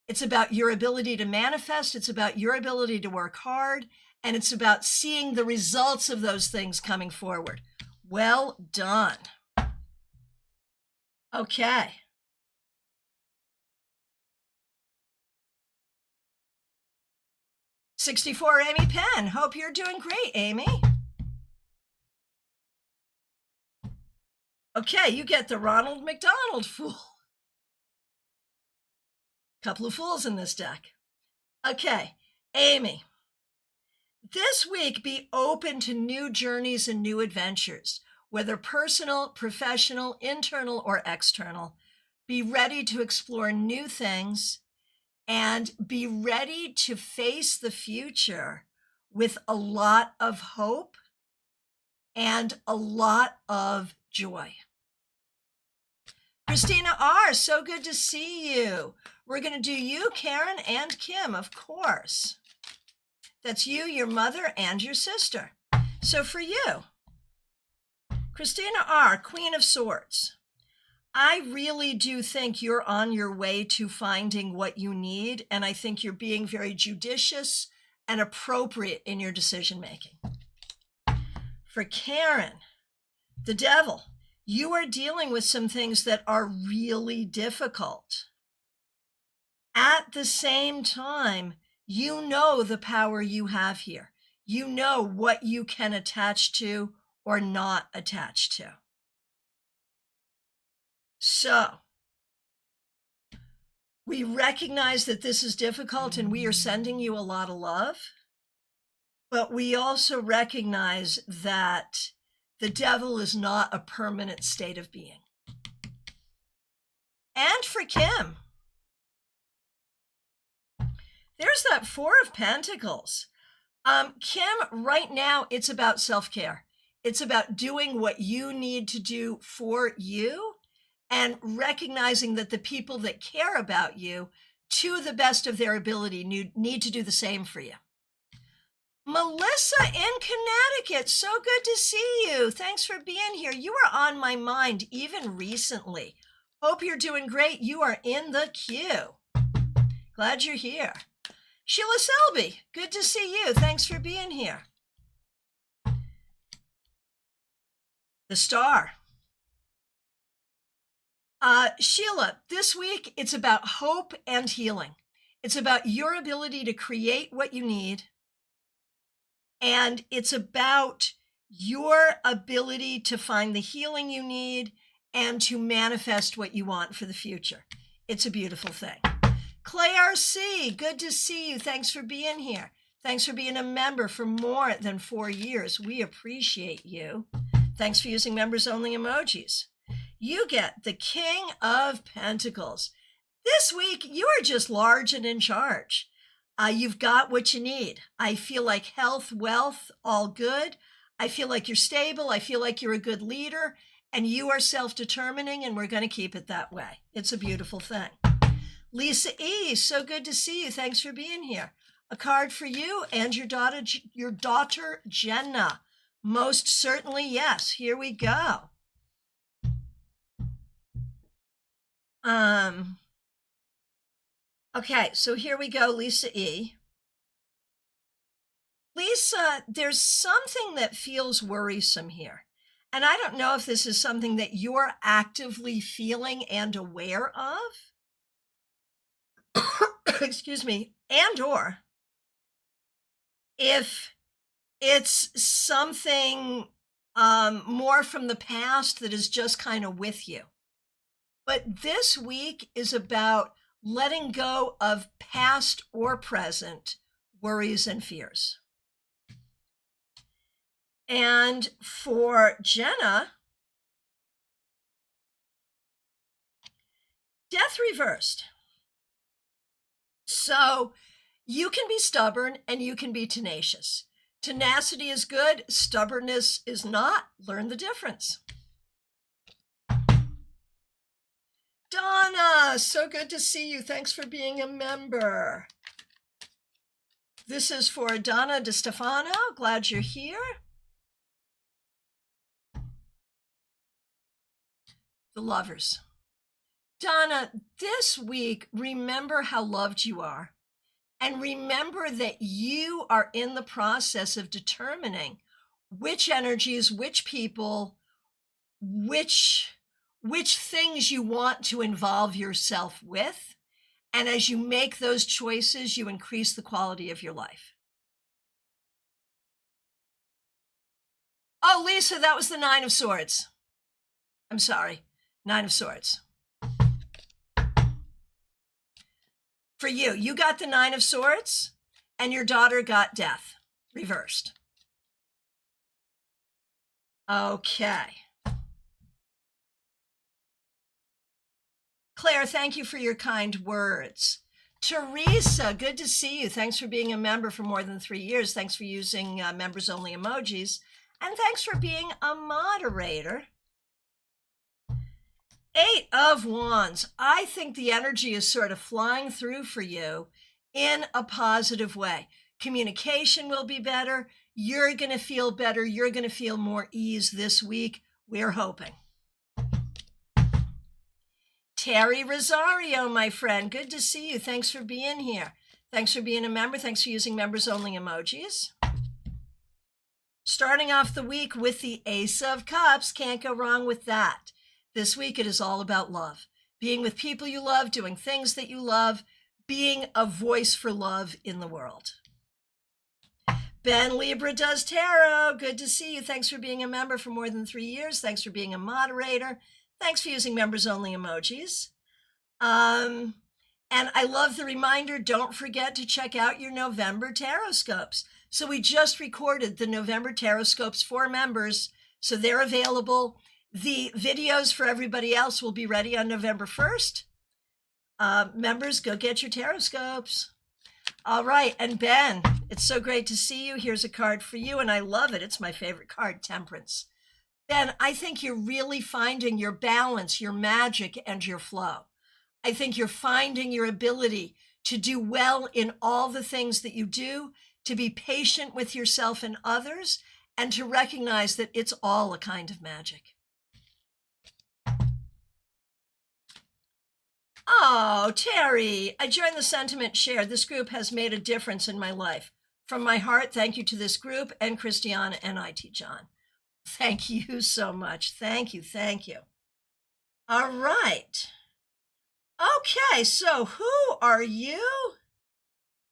It's about your ability to manifest. It's about your ability to work hard. and it's about seeing the results of those things coming forward. Well done. Okay. '64 Amy Penn. Hope you're doing great, Amy. Okay, you get the Ronald McDonald Fool. Couple of fools in this deck. Okay, Amy. This week, be open to new journeys and new adventures, whether personal, professional, internal, or external. Be ready to explore new things and be ready to face the future with a lot of hope and a lot of joy. Christina R., so good to see you. We're going to do you, Karen, and Kim, of course. That's you, your mother, and your sister. So for you, Christina R., Queen of Swords. I really do think you're on your way to finding what you need, and I think you're being very judicious and appropriate in your decision-making. For Karen, the Devil, you are dealing with some things that are really difficult. At the same time, you know the power you have here. You know what you can attach to or not attach to. So, we recognize that this is difficult and we are sending you a lot of love, but we also recognize that the devil is not a permanent state of being. And for Kim, there's that Four of Pentacles. Kim, right now, it's about self-care. It's about doing what you need to do for you and recognizing that the people that care about you, to the best of their ability, need to do the same for you. Melissa in Connecticut, so good to see you. Thanks for being here. You were on my mind even recently. Hope you're doing great. You are in the queue. Glad you're here. Sheila Selby, good to see you. Thanks for being here. The Star. Sheila, this week it's about hope and healing. It's about your ability to create what you need. And it's about your ability to find the healing you need and to manifest what you want for the future. It's a beautiful thing. Claire C., good to see you. Thanks for being here. Thanks for being a member for more than 4 years. We appreciate you. Thanks for using members only emojis. You get the King of Pentacles. This week, you are just large and in charge. You've got what you need. I feel like health, wealth, all good. I feel like you're stable. I feel like you're a good leader, and you are self-determining, and we're going to keep it that way. It's a beautiful thing. Lisa E., so good to see you. Thanks for being here. A card for you and your daughter Jenna. Most certainly, yes. Here we go. Okay, so here we go, Lisa E. Lisa, there's something that feels worrisome here. And I don't know if this is something that you're actively feeling and aware of. Excuse me, and or if it's something more from the past that is just kind of with you. But this week is about letting go of past or present worries and fears. And for Jenna, Death reversed. So you can be stubborn and you can be tenacious. Tenacity is good, stubbornness is not. Learn the difference. Donna, so good to see you. Thanks for being a member. This is for Donna DeStefano. Glad you're here. The Lovers. Donna, this week, remember how loved you are And remember that you are in the process of determining which energies, which people, which things you want to involve yourself with. And as you make those choices, you increase the quality of your life. Oh, Lisa, that was the Nine of Swords. I'm sorry, Nine of Swords. For you, you got the Nine of Swords, and your daughter got Death, reversed. Okay. Claire, thank you for your kind words. Teresa, good to see you. Thanks for being a member for more than 3 years. Thanks for using members-only emojis. And thanks for being a moderator. 8 of Wands. I think the energy is sort of flying through for you in a positive way. Communication will be better. You're going to feel better. You're going to feel more ease this week. We're hoping. Terry Rosario, my friend, good to see you. Thanks for being here. Thanks for being a member. Thanks for using members-only emojis. Starting off the week with the Ace of Cups. Can't go wrong with that. This week, it is all about love. Being with people you love, doing things that you love, being a voice for love in the world. Ben Libra does tarot. Good to see you. Thanks for being a member for more than 3 years. Thanks for being a moderator. Thanks for using members-only emojis. And I love the reminder, don't forget to check out your November tarot scopes. So we just recorded the November tarot scopes for members, so they're available. The videos for everybody else will be ready on November 1st. Members, go get your tarot scopes. All right, and Ben, it's so great to see you. Here's a card for you, and I love it. It's my favorite card, Temperance. Ben, I think you're really finding your balance, your magic, and your flow. I think you're finding your ability to do well in all the things that you do, to be patient with yourself and others, and to recognize that it's all a kind of magic. Oh, Terry, I joined the sentiment shared. This group has made a difference in my life. From my heart, thank you to this group and Christiana and IT John. Thank you so much. Thank you. Thank you. All right. Okay, so who are you?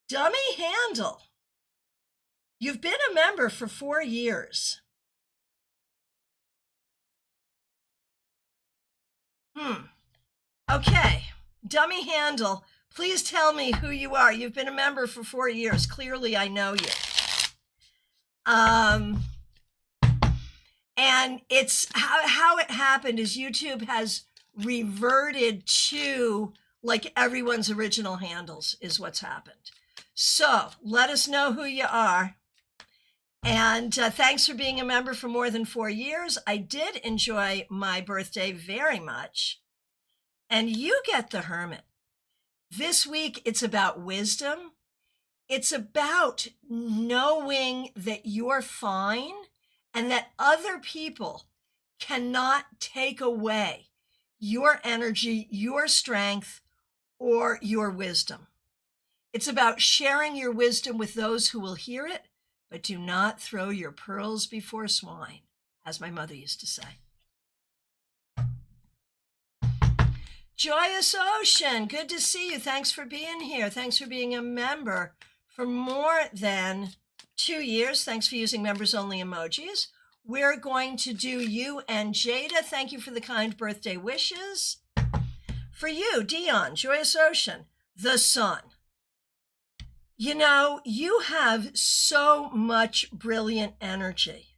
Dummy Handle. You've been a member for 4 years. Okay, Dummy Handle, please tell me who you are. You've been a member for 4 years. Clearly, I know you. And it's how it happened is YouTube has reverted to like everyone's original handles is what's happened. So let us know who you are. And thanks for being a member for more than 4 years. I did enjoy my birthday very much. And you get the Hermit. This week, it's about wisdom. It's about knowing that you're fine and that other people cannot take away your energy, your strength, or your wisdom. It's about sharing your wisdom with those who will hear it, but do not throw your pearls before swine, as my mother used to say. Joyous Ocean, good to see you. Thanks for being here. Thanks for being a member for more than 2 years. Thanks for using members-only emojis. We're going to do you and Jada. Thank you for the kind birthday wishes. For you, Dion, Joyous Ocean, the Sun. You know, you have so much brilliant energy.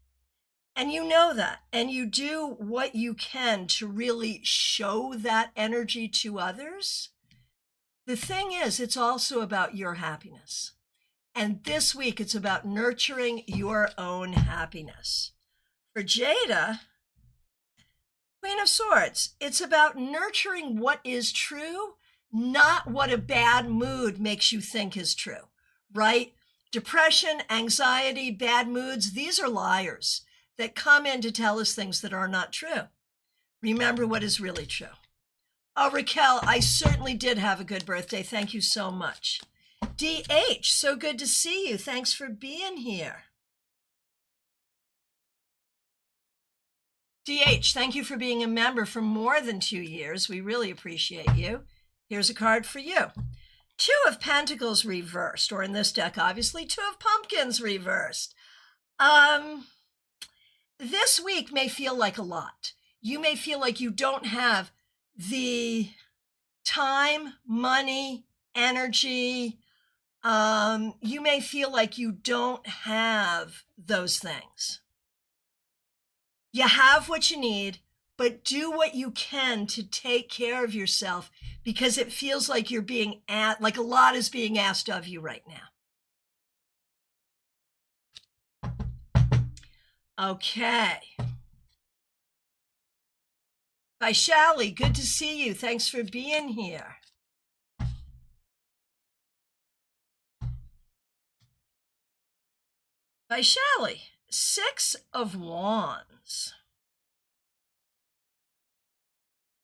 And you know that, and you do what you can to really show that energy to others. The thing is, it's also about your happiness. And this week, it's about nurturing your own happiness. For Jada, Queen of Swords, it's about nurturing what is true, not what a bad mood makes you think is true, right? Depression, anxiety, bad moods, these are liars that come in to tell us things that are not true. Remember what is really true. Oh, Raquel, I certainly did have a good birthday. Thank you so much. DH, so good to see you. Thanks for being here. DH, thank you for being a member for more than 2 years. We really appreciate you. Here's a card for you. 2 of Pentacles reversed, or in this deck, obviously, 2 of Pumpkins reversed. This week may feel like a lot. You may feel like you don't have the time, money, energy. You may feel like you don't have those things. You have what you need, but do what you can to take care of yourself, because it feels like you're being like a lot is being asked of you right now. Okay. Vaishali, good to see you. Thanks for being here. Vaishali, 6 of Wands.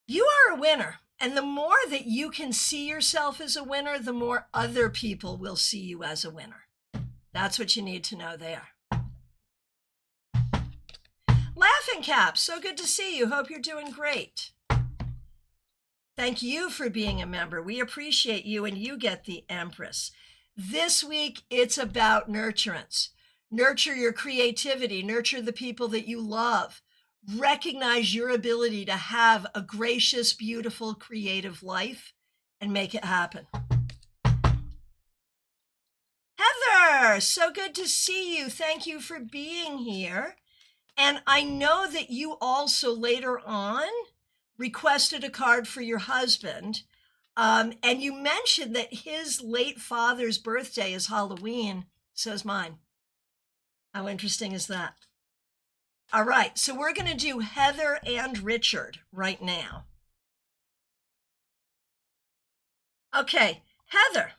You are a winner, and the more that you can see yourself as a winner, the more other people will see you as a winner. That's what you need to know there. Laughing Cap, so good to see you. Hope you're doing great. Thank you for being a member. We appreciate you, and you get the Empress. This week, it's about nurturance. Nurture your creativity. Nurture the people that you love. Recognize your ability to have a gracious, beautiful, creative life and make it happen. Heather, so good to see you. Thank you for being here. And I know that you also later on requested a card for your husband. And you mentioned that his late father's birthday is Halloween. So is mine. How interesting is that? All right, so we're going to do Heather and Richard right now. Okay, Heather,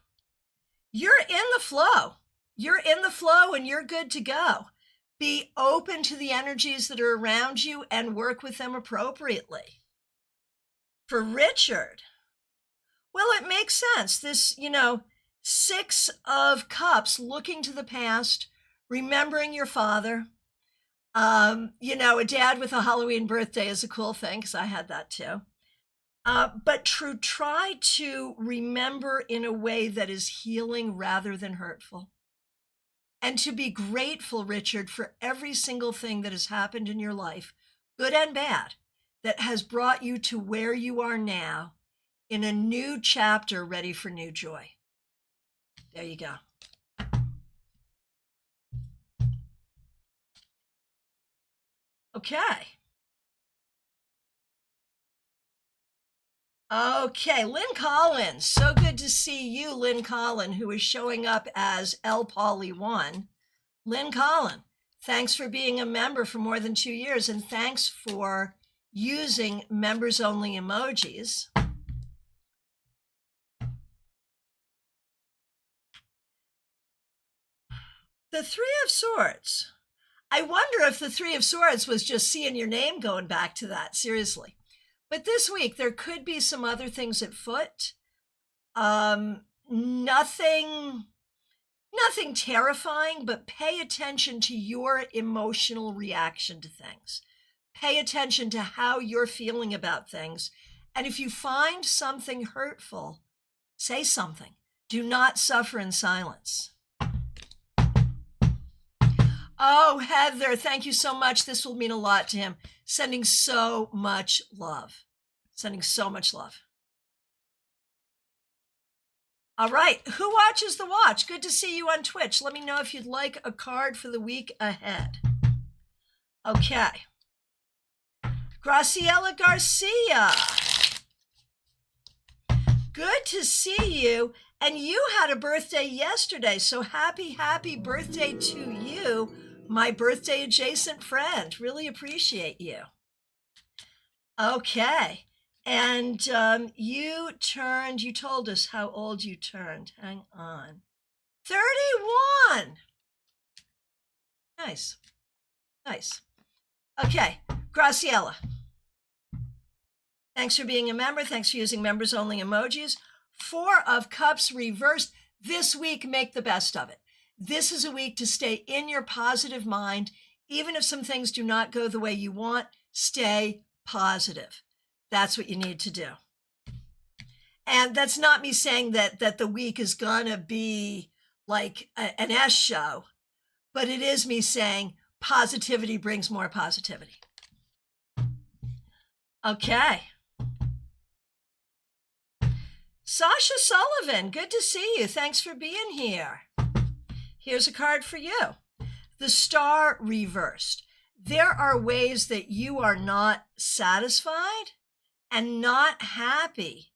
you're in the flow. You're in the flow and you're good to go. Be open to the energies that are around you and work with them appropriately. For Richard, well, it makes sense. This, 6 of Cups, looking to the past, remembering your father. A dad with a Halloween birthday is a cool thing, because I had that too. But try to remember in a way that is healing rather than hurtful. And to be grateful, Richard, for every single thing that has happened in your life, good and bad, that has brought you to where you are now in a new chapter ready for new joy. There you go. Okay, Lynn Collins. So good to see you, Lynn Collin, who is showing up as L. Polly 1. Lynn Collin, thanks for being a member for more than 2 years, and thanks for using members-only emojis. The 3 of Swords. I wonder if the 3 of Swords was just seeing your name going back to that, seriously. But this week, there could be some other things at foot. Nothing terrifying, but pay attention to your emotional reaction to things. Pay attention to how you're feeling about things. And if you find something hurtful, say something. Do not suffer in silence. Oh, Heather, thank you so much. This will mean a lot to him. Sending so much love. Sending so much love. All right, who watches the watch? Good to see you on Twitch. Let me know if you'd like a card for the week ahead. Okay. Graciela Garcia. Good to see you. And you had a birthday yesterday, so happy birthday to you, my birthday adjacent friend. Really appreciate you. Okay. And you told us how old you turned. Hang on. 31. Nice. Okay, Graciela. Thanks for being a member. Thanks for using members only emojis. 4 of Cups reversed. This week, make the best of it. This is a week to stay in your positive mind. Even if some things do not go the way you want, stay positive. That's what you need to do. And that's not me saying that the week is gonna be like an S show, but it is me saying positivity brings more positivity. Okay. Sasha Sullivan, good to see you. Thanks for being here. Here's a card for you. The Star reversed. There are ways that you are not satisfied and not happy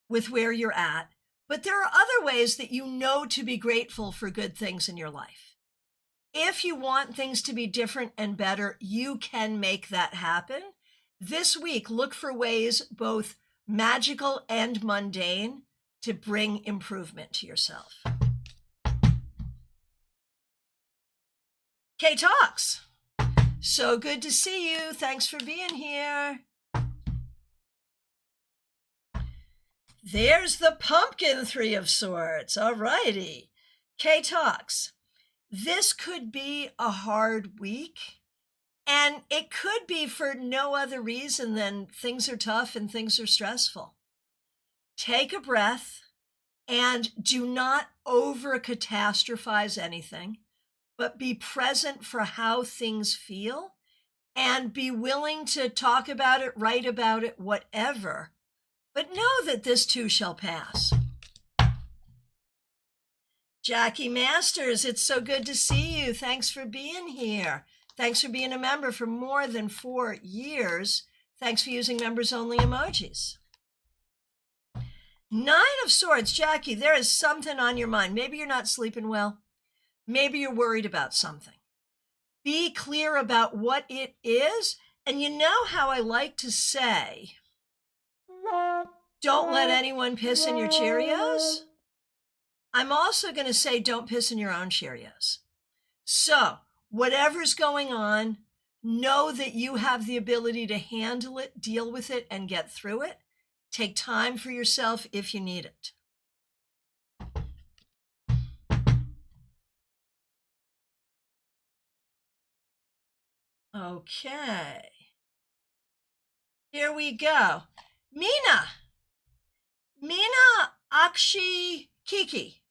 with where you're at, but there are other ways that you know to be grateful for good things in your life. If you want things to be different and better, you can make that happen. This week, look for ways, both magical and mundane, to bring improvement to yourself. Kay Talks. So good to see you. Thanks for being here. There's the Pumpkin Three of Swords. All righty. Kay Talks. This could be a hard week, and it could be for no other reason than things are tough and things are stressful. Take a breath and do not over-catastrophize anything, but be present for how things feel and be willing to talk about it, write about it, whatever. But know that this too shall pass. Jackie Masters, it's so good to see you. Thanks for being here. Thanks for being a member for more than 4 years. Thanks for using members-only emojis. Nine of Swords. Jackie, there is something on your mind. Maybe you're not sleeping well. Maybe you're worried about something. Be clear about what it is. And you know how I like to say, don't let anyone piss in your Cheerios? I'm also going to say, don't piss in your own Cheerios. So, whatever's going on, know that you have the ability to handle it, deal with it, and get through it. Take time for yourself if you need it. Okay. Here we go. Mina Akshi Kiki.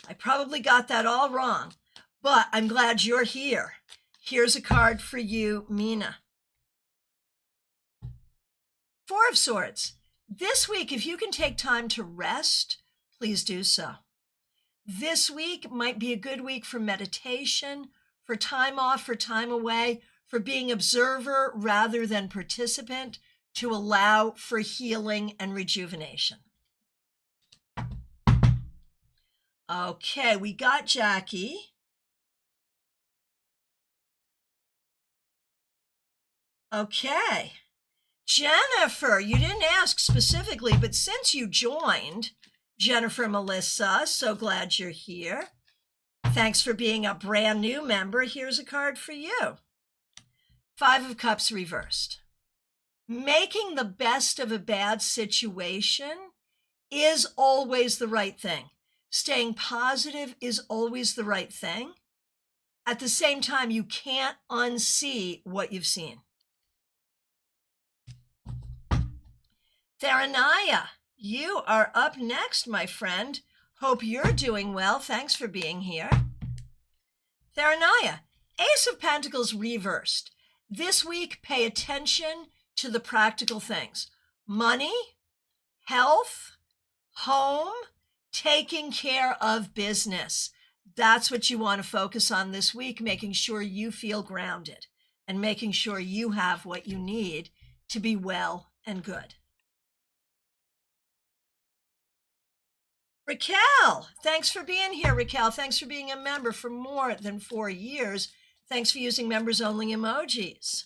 I probably got that all wrong, but I'm glad you're here. Here's a card for you, Mina. Four of Swords. This week, if you can take time to rest, please do so. This week might be a good week for meditation, for time off, for time away, for being observer rather than participant, to allow for healing and rejuvenation. Okay, we got Jackie. Okay. Jennifer, you didn't ask specifically, but since you joined, Jennifer Melissa, so glad you're here. Thanks for being a brand new member. Here's a card for you. Five of Cups reversed. Making the best of a bad situation is always the right thing. Staying positive is always the right thing. At the same time, you can't unsee what you've seen. Theranaya, you are up next, my friend. Hope you're doing well. Thanks for being here. Theranaya, Ace of Pentacles reversed. This week, pay attention to the practical things. Money, health, home, taking care of business. That's what you want to focus on this week, making sure you feel grounded and making sure you have what you need to be well and good. Raquel, thanks for being here, Raquel. Thanks for being a member for more than 4 years. Thanks for using members-only emojis.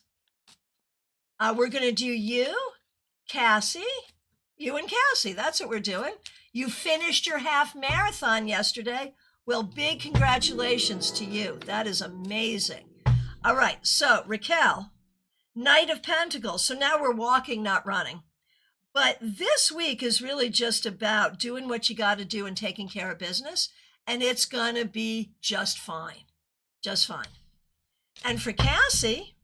We're going to do you, Cassie, you and Cassie. That's what we're doing. You finished your half marathon yesterday. Well, big congratulations to you. That is amazing. All right, so Raquel, Knight of Pentacles. So now we're walking, not running. But this week is really just about doing what you got to do and taking care of business. and it's going to be just fine. Just fine. And for Cassie,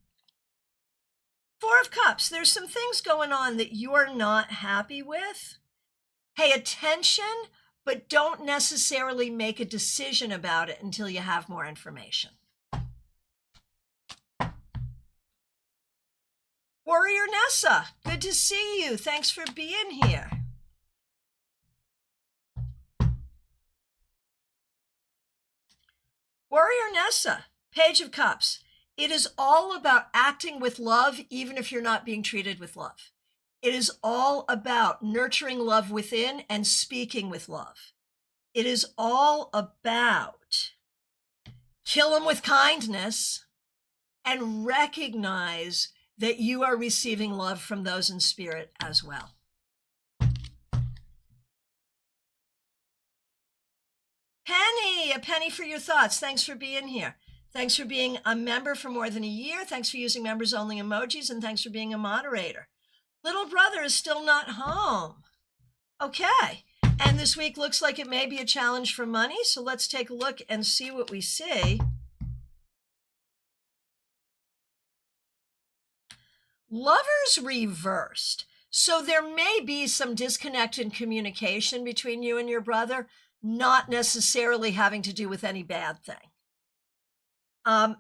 Four of Cups. There's some things going on that you're not happy with. Pay attention, but don't necessarily make a decision about it until you have more information. Warrior Nessa, good to see you. Thanks for being here. Warrior Nessa, Page of Cups. It is all about acting with love, even if you're not being treated with love. It is all about nurturing love within and speaking with love. It is all about kill them with kindness and recognize that you are receiving love from those in spirit as well. Penny, a penny for your thoughts. Thanks for being here. Thanks for being a member for more than a year. Thanks for using members only emojis, and thanks for being a moderator. Little brother is still not home. Okay. And this week looks like it may be a challenge for money. So let's take a look and see what we see. Lovers reversed. So there may be some disconnect in communication between you and your brother, not necessarily having to do with any bad thing.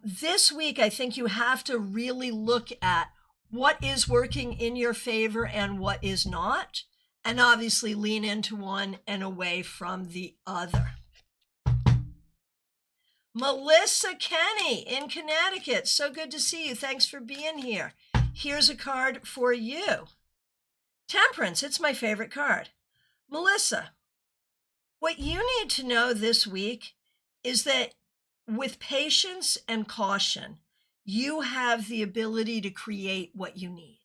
This week, I think you have to really look at what is working in your favor and what is not, and obviously lean into one and away from the other. Melissa Kenny in Connecticut, so good to see you. Thanks for being here. Here's a card for you. Temperance, it's my favorite card. Melissa, what you need to know this week is that with patience and caution, you have the ability to create what you need.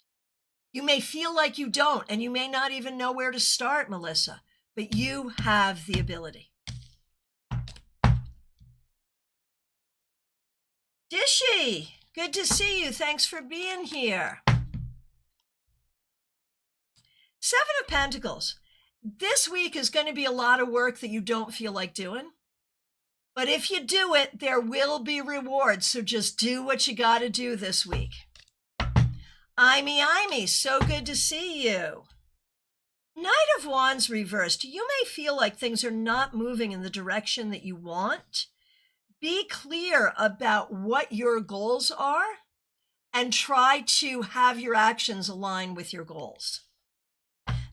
You may feel like you don't, and you may not even know where to start, Melissa, but you have the ability. Dishy, good to see you. Thanks for being here. Seven of Pentacles. This week is going to be a lot of work that you don't feel like doing. But if you do it, there will be rewards. So just do what you got to do this week. Imee, so good to see you. Knight of Wands reversed. You may feel like things are not moving in the direction that you want. Be clear about what your goals are and try to have your actions align with your goals.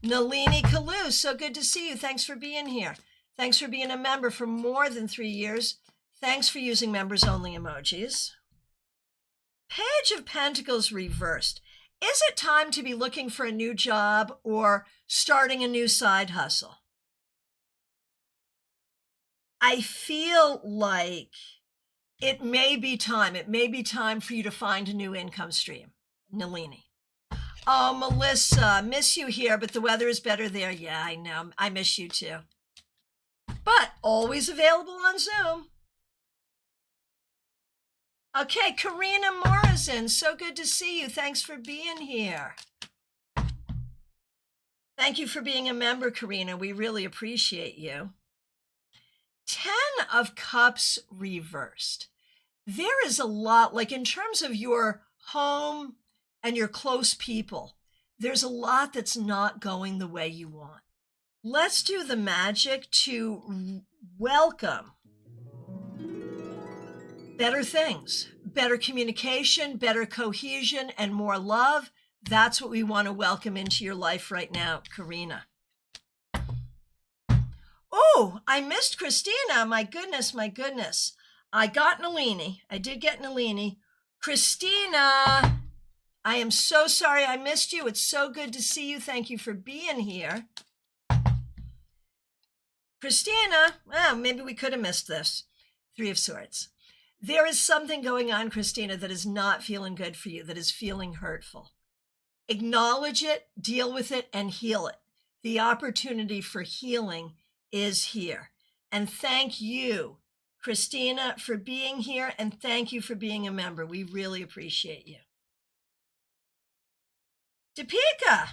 Nalini Kalu, so good to see you. Thanks for being here. Thanks for being a member for more than 3 years. Thanks for using members only emojis. Page of Pentacles reversed. Is it time to be looking for a new job or starting a new side hustle? I feel like it may be time. It may be time for you to find a new income stream. Nalini. Oh, Melissa, miss you here, but the weather is better there. Yeah, I know. I miss you too. But always available on Zoom. Okay, Karina Morrison, so good to see you. Thanks for being here. Thank you for being a member, Karina. We really appreciate you. 10 of Cups reversed. There is a lot, like in terms of your home and your close people, there's a lot that's not going the way you want. Let's do the magic to welcome better things, better communication, better cohesion, and more love. That's what we want to welcome into your life right now, Karina. Oh, I missed Christina. My goodness, my goodness. I got Nalini. I did get Nalini. Christina, I am so sorry I missed you. It's so good to see you. Thank you for being here. Christina, well, maybe we could have missed this. 3 of Swords. There is something going on, Christina, that is not feeling good for you, that is feeling hurtful. Acknowledge it, deal with it, and heal it. The opportunity for healing is here. And thank you, Christina, for being here, and thank you for being a member. We really appreciate you. Deepika,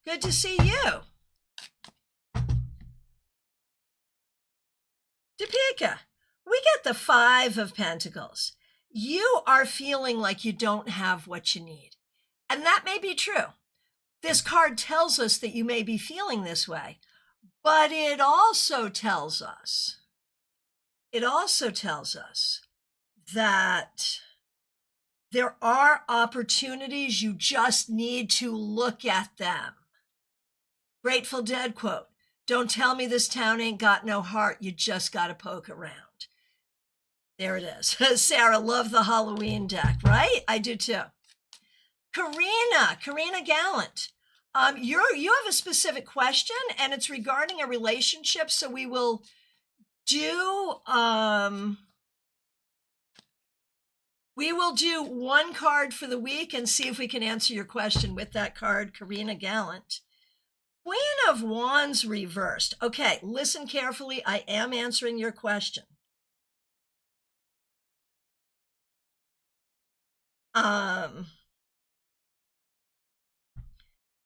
good to see you. Topeka, we get the 5 of Pentacles. You are feeling like you don't have what you need. And that may be true. This card tells us that you may be feeling this way, but it also tells us that there are opportunities, you just need to look at them. Grateful Dead quote, "Don't tell me this town ain't got no heart, you just got to poke around." There it is. Sarah, love the Halloween deck, right? I do too. Karina Gallant, you have a specific question and it's regarding a relationship. So we will do one card for the week and see if we can answer your question with that card, Karina Gallant. Queen of Wands reversed. Okay, listen carefully. I am answering your question.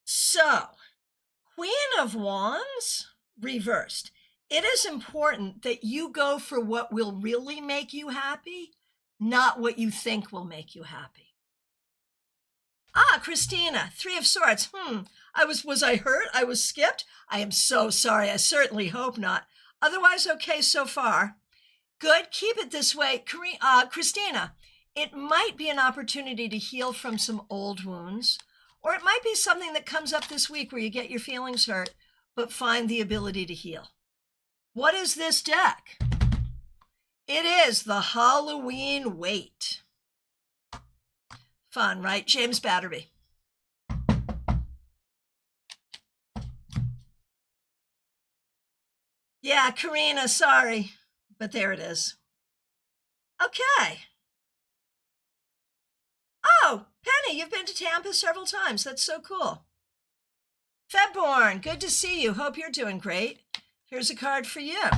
So, Queen of Wands reversed. It is important that you go for what will really make you happy, not what you think will make you happy. Christina, 3 of Swords. Was I hurt? I was skipped? I am so sorry. I certainly hope not. Otherwise, okay so far. Good. Keep it this way. Christina, it might be an opportunity to heal from some old wounds, or it might be something that comes up this week where you get your feelings hurt, but find the ability to heal. What is this deck? It is the Halloween Wait. Fun, right? James Batterby. Yeah, Karina, sorry, but there it is. Okay. Oh, Penny, you've been to Tampa several times. That's so cool. Febborn, good to see you. Hope you're doing great. Here's a card for you.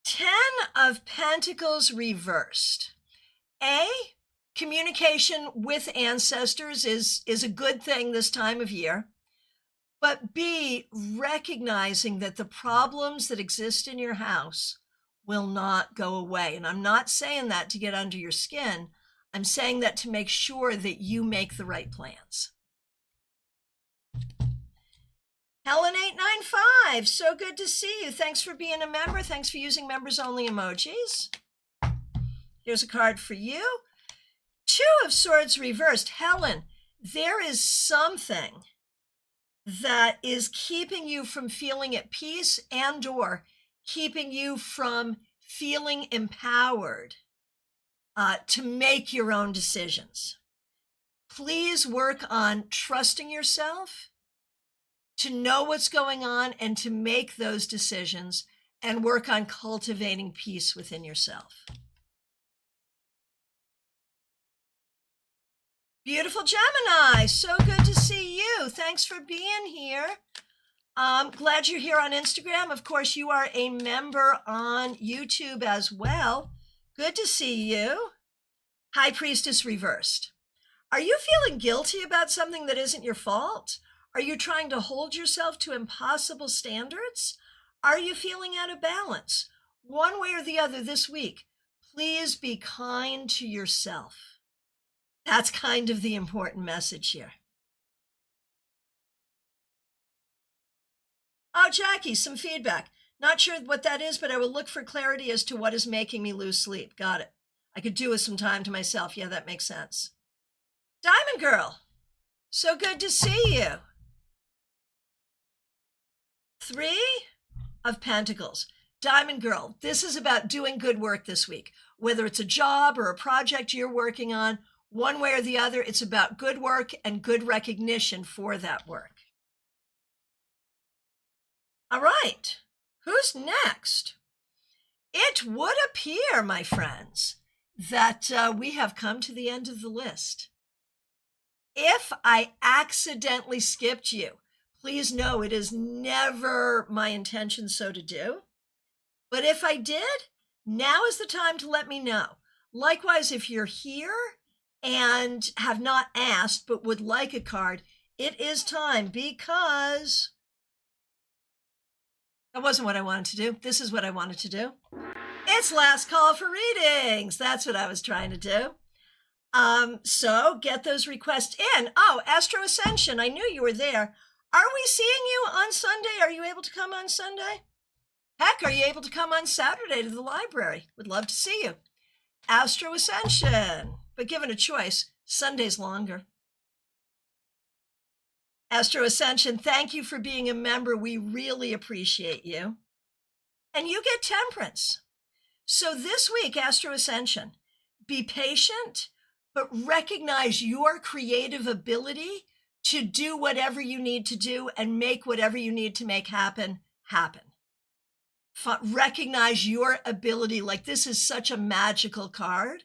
10 of Pentacles reversed. Communication with ancestors is a good thing this time of year. But B, recognizing that the problems that exist in your house will not go away. And I'm not saying that to get under your skin. I'm saying that to make sure that you make the right plans. Helen 895, so good to see you. Thanks for being a member. Thanks for using members only emojis. Here's a card for you. 2 of Swords reversed. Helen, there is something that is keeping you from feeling at peace and or keeping you from feeling empowered to make your own decisions. Please work on trusting yourself to know what's going on and to make those decisions, and work on cultivating peace within yourself. Beautiful Gemini, so good to see you. Thanks for being here. Glad you're here on Instagram. Of course, you are a member on YouTube as well. Good to see you. High Priestess reversed. Are you feeling guilty about something that isn't your fault? Are you trying to hold yourself to impossible standards? Are you feeling out of balance? One way or the other this week, please be kind to yourself. That's kind of the important message here. Oh, Jackie, some feedback. Not sure what that is, but I will look for clarity as to what is making me lose sleep. Got it. I could do with some time to myself. Yeah, that makes sense. Diamond Girl, so good to see you. 3 of Pentacles. Diamond Girl, this is about doing good work this week. Whether it's a job or a project you're working on, one way or the other, it's about good work and good recognition for that work. All right, who's next? It would appear, my friends, that we have come to the end of the list. If I accidentally skipped you, please know it is never my intention so to do. But if I did, now is the time to let me know. Likewise, if you're here and have not asked but would like a card, it is time, because That wasn't what I wanted to do. This is what I wanted to do. It's last call for readings. That's what I was trying to do. So get those requests in. Oh, Astro Ascension, I knew you were there. Are we seeing you on Sunday? Are you able to come on Sunday? Heck, are you able to come on Saturday to the library? Would love to see you. Astro Ascension, but given a choice, Sunday's longer. Astro Ascension, thank you for being a member. We really appreciate you. And you get Temperance. So this week, Astro Ascension, be patient, but recognize your creative ability to do whatever you need to do and make whatever you need to make happen. Recognize your ability. Like, this is such a magical card.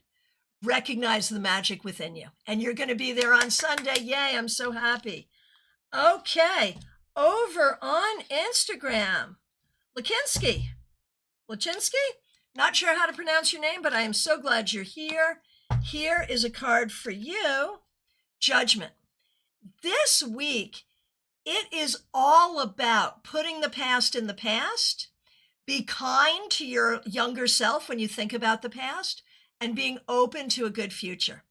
Recognize the magic within you. And you're going to be there on Sunday. Yay, I'm so happy. Okay, over on Instagram, Lachinsky, not sure how to pronounce your name, but I am so glad you're here. Here is a card for you, Judgment. This week, it is all about putting the past in the past. Be kind to your younger self when you think about the past, and being open to a good future.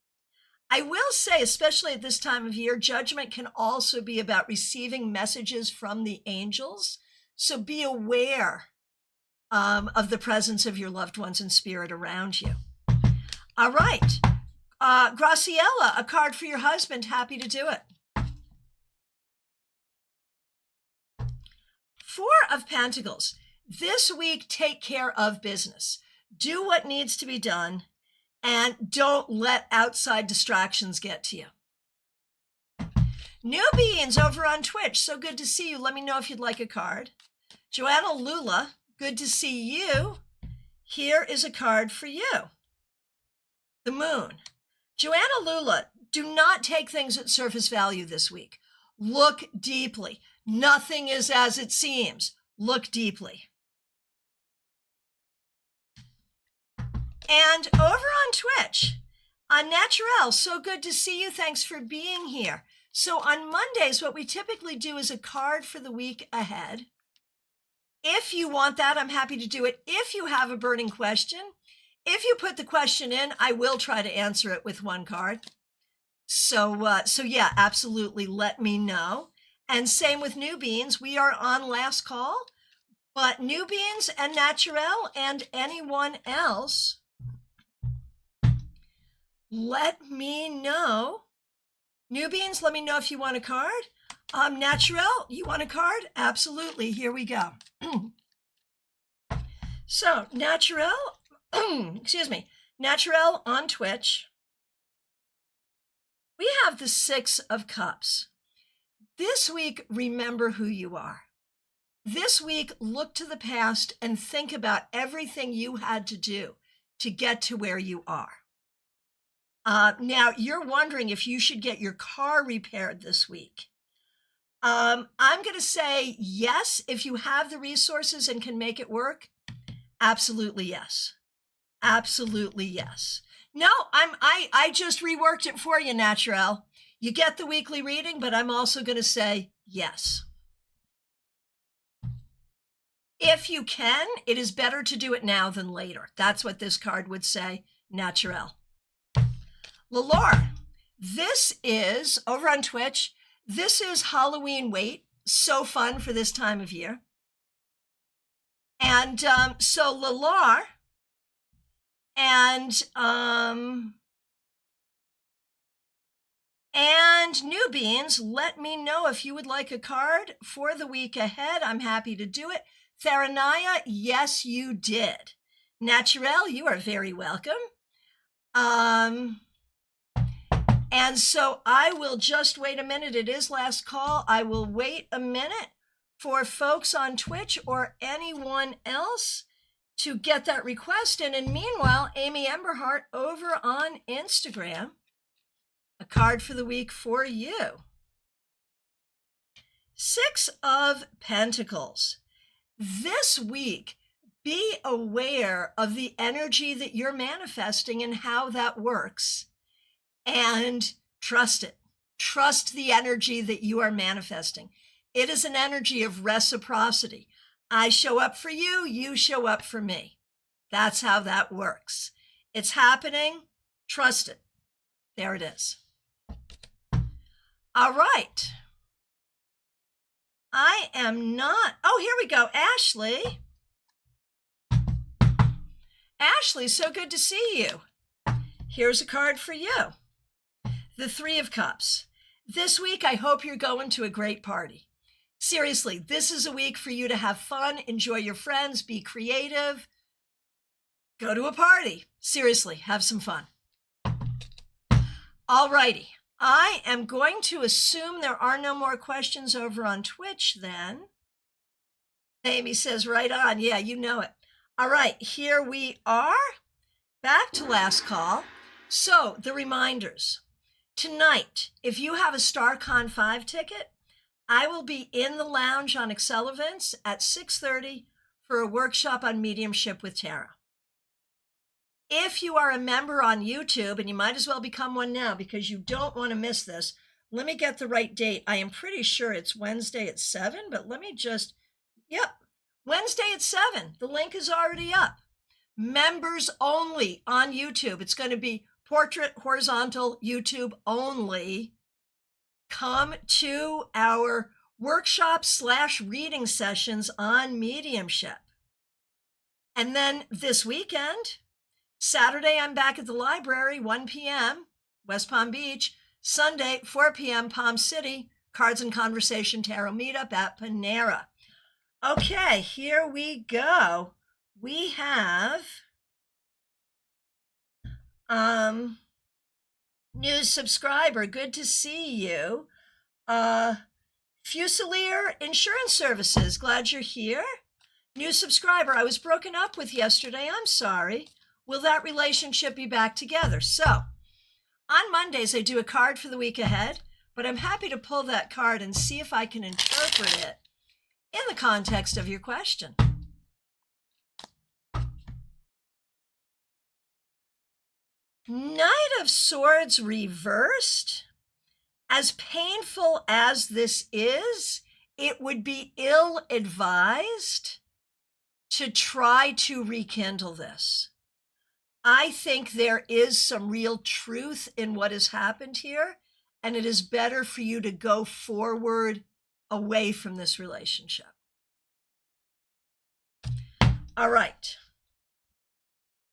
I will say, especially at this time of year, Judgment can also be about receiving messages from the angels. So be aware of the presence of your loved ones in spirit around you. All right. Graciela, a card for your husband. Happy to do it. Four of Pentacles. This week, take care of business. Do what needs to be done. And don't let outside distractions get to you. New Beings over on Twitch. So good to see you. Let me know if you'd like a card. Joanna Lula, good to see you. Here is a card for you. The Moon. Joanna Lula, do not take things at surface value this week. Look deeply. Nothing is as it seems. Look deeply. And over on Twitch, Naturel, so good to see you. Thanks for being here. So on Mondays, what we typically do is a card for the week ahead. If you want that, I'm happy to do it. If you have a burning question, if you put the question in, I will try to answer it with one card. So yeah, absolutely, let me know. And same with New Beings. We are on last call, but New Beings and Naturel and anyone else, let me know. New Beings, let me know if you want a card. Naturel, you want a card? Absolutely. Here we go. So, Naturel, excuse me, Naturel on Twitch. We have the Six of Cups. This week, remember who you are. This week, look to the past and think about everything you had to do to get to where you are. Now, you're wondering if you should get your car repaired this week. I'm going to say yes, if you have the resources and can make it work. Absolutely yes. Absolutely yes. No, I just reworked it for you, Naturel. You get the weekly reading, but I'm also going to say yes. If you can, it is better to do it now than later. That's what this card would say, Naturel. Lalore, this is, over on Twitch, this is Halloween Wait. So fun for this time of year. And so Lalore and New Beings, let me know if you would like a card for the week ahead. I'm happy to do it. Theranaya, yes, you did. Naturel, you are very welcome. And so I will just wait a minute. It is last call. I will wait a minute for folks on Twitch or anyone else to get that request in. And meanwhile, Amy Emberhart over on Instagram, a card for the week for you. Six of Pentacles. This week, be aware of the energy that you're manifesting and how that works. And trust it. Trust the energy that you are manifesting. It is an energy of reciprocity. I show up for you, you show up for me. That's how that works. It's happening. Trust it. There it is. All right. I am not. Oh, here we go. Ashley. Ashley, so good to see you. Here's a card for you. The Three of Cups. This week, I hope you're going to a great party. Seriously, this is a week for you to have fun, enjoy your friends, be creative. Go to a party. Seriously, have some fun. All righty. I am going to assume there are no more questions over on Twitch then. Amy says, right on. Yeah, you know it. All right, here we are. Back to last call. So the reminders. Tonight, if you have a StaarCon 5 ticket, I will be in the lounge on Excel Events at 6:30 for a workshop on mediumship with tarot. If you are a member on YouTube, and you might as well become one now because you don't want to miss this, let me get the right date. I am pretty sure it's Wednesday at 7, but let me just, Wednesday at 7. The link is already up. Members only on YouTube. It's going to be portrait, horizontal, YouTube only. Come to our workshop/reading sessions on mediumship. And then this weekend, Saturday, I'm back at the library, 1 p.m., West Palm Beach. Sunday, 4 p.m., Palm City, Cards and Conversation Tarot Meetup at Panera. Okay, here we go. We have new subscriber. Good to see you. Fusilier Insurance Services. Glad you're here. New subscriber. I was broken up with yesterday. I'm sorry. Will that relationship be back together? So, on Mondays, I do a card for the week ahead, but I'm happy to pull that card and see if I can interpret it in the context of your question. Knight of Swords reversed. As painful as this is, it would be ill-advised to try to rekindle this. I think there is some real truth in what has happened here, and it is better for you to go forward away from this relationship. All right.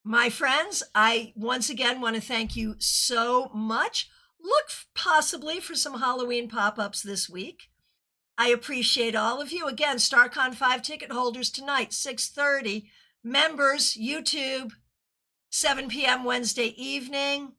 My friends, I once again want to thank you so much. Look possibly for some Halloween pop-ups this week. I appreciate all of you. Again, StaarCon 5 ticket holders tonight, 6:30. Members, YouTube, 7 p.m. Wednesday evening.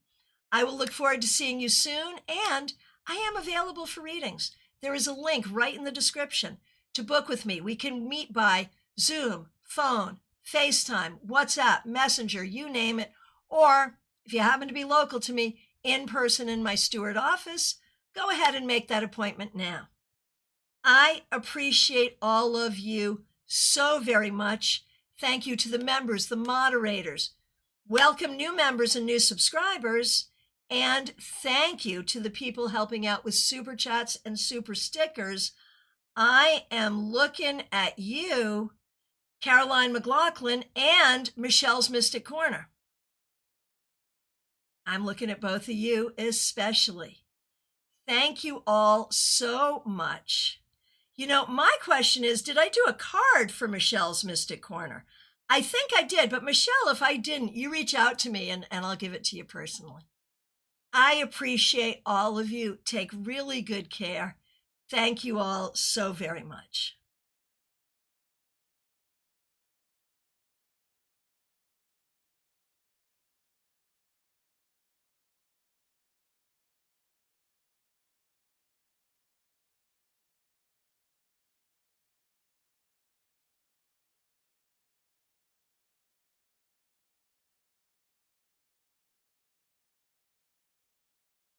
I will look forward to seeing you soon, and I am available for readings. There is a link right in the description to book with me. We can meet by Zoom, phone, FaceTime, WhatsApp, Messenger, you name it. Or if you happen to be local to me, in person in my Stewart office, go ahead and make that appointment now. I appreciate all of you so very much. Thank you to the members, the moderators. Welcome new members and new subscribers. And thank you to the people helping out with super chats and super stickers. I am looking at you, Caroline McLaughlin and Michelle's Mystic Corner. I'm looking at both of you especially. Thank you all so much. You know, my question is, did I do a card for Michelle's Mystic Corner? I think I did, but Michelle, if I didn't, you reach out to me and I'll give it to you personally. I appreciate all of you. Take really good care. Thank you all so very much.